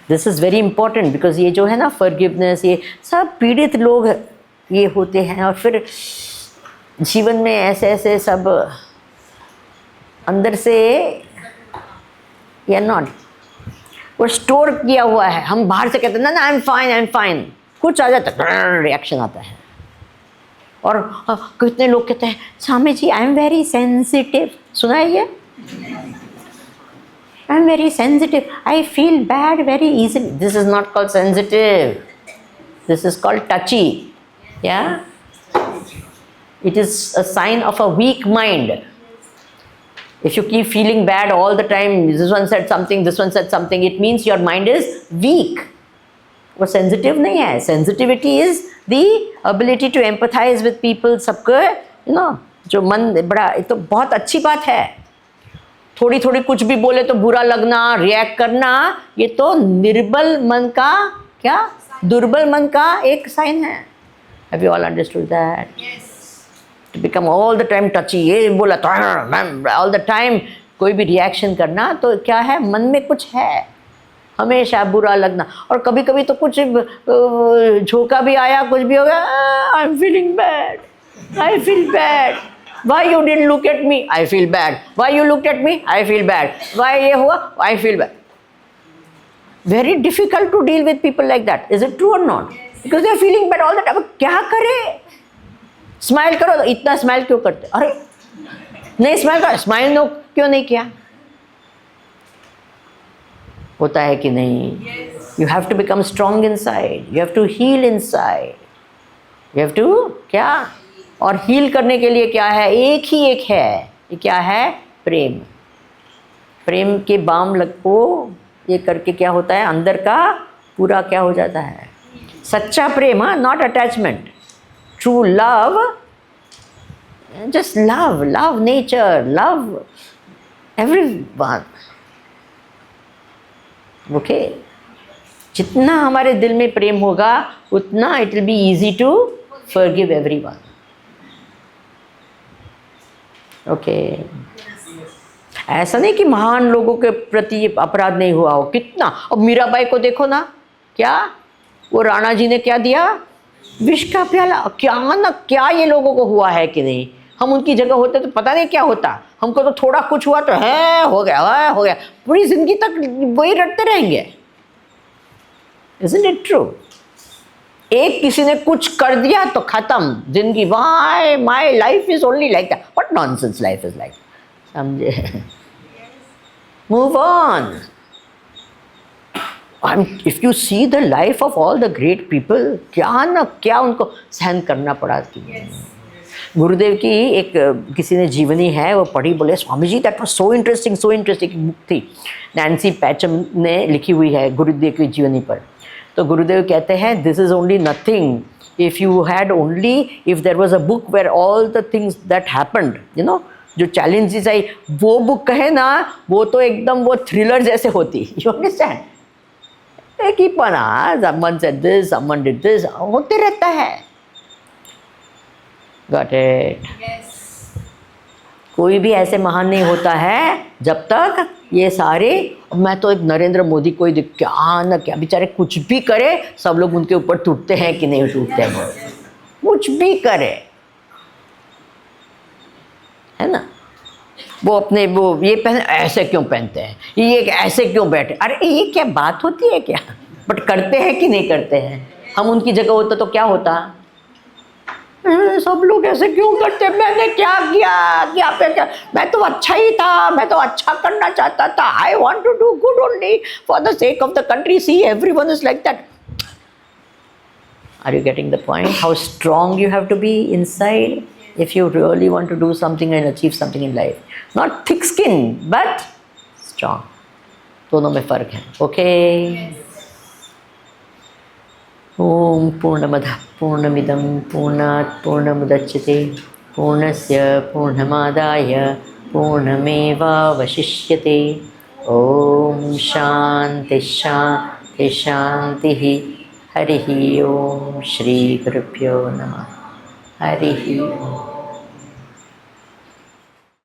Speaker 1: This is very important, because ये जो है ना फॉरगिवनेस, ये सब पीड़ित लोग ये होते हैं, और फिर जीवन में ऐसे ऐसे सब अंदर से या नॉट वो स्टोर किया हुआ है। हम बाहर से कहते हैं ना आई एम फाइन, कुछ आ जाता है रिएक्शन आता है। और कितने लोग कहते हैं Swami ji I am very sensitive, सुना है ये, I am very sensitive, I feel bad very easily. This is not called sensitive, this is called touchy. या it is a sign of a weak mind. If you keep feeling bad all the time, this one said something, this one said something, it means your mind is weak. वो सेंसिटिव नहीं है। Sensitivity is the ability to empathize with people. सबको यू नो जो मन बड़ा, एक तो बहुत अच्छी बात है, थोड़ी थोड़ी कुछ भी बोले तो बुरा लगना, रिएक्ट करना, ये तो निर्बल मन का, क्या दुर्बल मन का एक साइन है। Have you all understood that? To become all the time touchy, ये बोला तो मैम ऑल द टाइम कोई भी रिएक्शन करना, तो क्या है, मन में कुछ है, हमेशा बुरा लगना। और कभी कभी तो कुछ झोंका भी आया, कुछ भी हो गया, I am feeling bad, I feel bad, why you didn't look at me, I feel bad, why you look at me, I feel bad, why ये हुआ, I feel bad. Very difficult to deal with people like that. Is it true और not? Because they are feeling bad all the time. क्या करे, स्माइल करो, इतना स्माइल क्यों करते, अरे नहीं स्माइल करो, स्माइल नो क्यों नहीं किया, होता है कि नहीं? You have to become strong inside, you have to heal inside, you have to क्या, और हील करने के लिए क्या है, एक ही एक है, ये क्या है, प्रेम। प्रेम के बाम लगो, ये करके क्या होता है, अंदर का पूरा क्या हो जाता है, सच्चा प्रेम, हाँ, not attachment, true love, just love nature, love everyone. Okay, जितना हमारे दिल में प्रेम होगा उतना it will be easy to forgive everyone. Okay, ऐसा नहीं कि महान लोगों के प्रति अपराध नहीं हुआ हो, कितना। अब मीराबाई को देखो ना, क्या वो राणा जी ने क्या दिया, विष का प्याला, क्या ना क्या ये लोगों को हुआ है कि नहीं। हम उनकी जगह होते तो पता नहीं क्या होता, हमको तो थोड़ा कुछ हुआ तो है हो गया, है हो गया, पूरी जिंदगी तक वही रटते रहेंगे। Isn't it true? एक किसी ने कुछ कर दिया तो खत्म जिंदगी, why my life is only like that, what nonsense life is like, समझे? Move on. If you see the life of all the great people, क्या ना क्या उनको सहन करना पड़ा। गुरुदेव की एक किसी ने जीवनी है, वो पढ़ी, बोले Swami ji that was so interesting, so interesting. Book थी, नैन्सी पैचम ने लिखी हुई है गुरुदेव की जीवनी पर। तो गुरुदेव कहते हैं this is only nothing if you had only, if there was a book where all the things that happened, you know, जो चैलेंजेस आई, वो बुक है ना, वो तो एकदम वो थ्रिलर जैसे होती, यू अंडरस्टैंड। कि पना someone said this, someone did this, होते रहता है। Got it. कोई भी ऐसे महान नहीं होता है जब तक ये सारे, मैं तो एक नरेंद्र मोदी कोई क्या ना क्या बेचारे कुछ भी करे, सब लोग उनके ऊपर टूटते हैं कि नहीं टूटते हैं, कुछ भी करे, है ना। वो अपने वो ये पहन ऐसे क्यों पहनते हैं, ये ऐसे क्यों बैठे, अरे ये क्या बात होती है क्या, बट करते हैं कि नहीं करते हैं। हम उनकी जगह होता तो क्या होता, सब लोग ऐसे क्यों करते, मैंने क्या किया, क्या पे क्या, मैं तो अच्छा ही था, मैं तो अच्छा करना चाहता था, I want to do good only for the sake of the country, see everyone is like that. Are you getting the point, how strong you have to be inside if you really want to do something and achieve something in life, not thick skin but strong, दोनों में फर्क है। ओके, ओम पूर्णमदः पूर्णमिदं पूर्णात् पूर्णमुदच्यते पूर्णस्य पूर्णमादाय पूर्णमेवावशिष्यते। ओम शांति शांति शांतिः। हरिः ओम। श्री गुरुभ्यो नमः। हरिः ओम।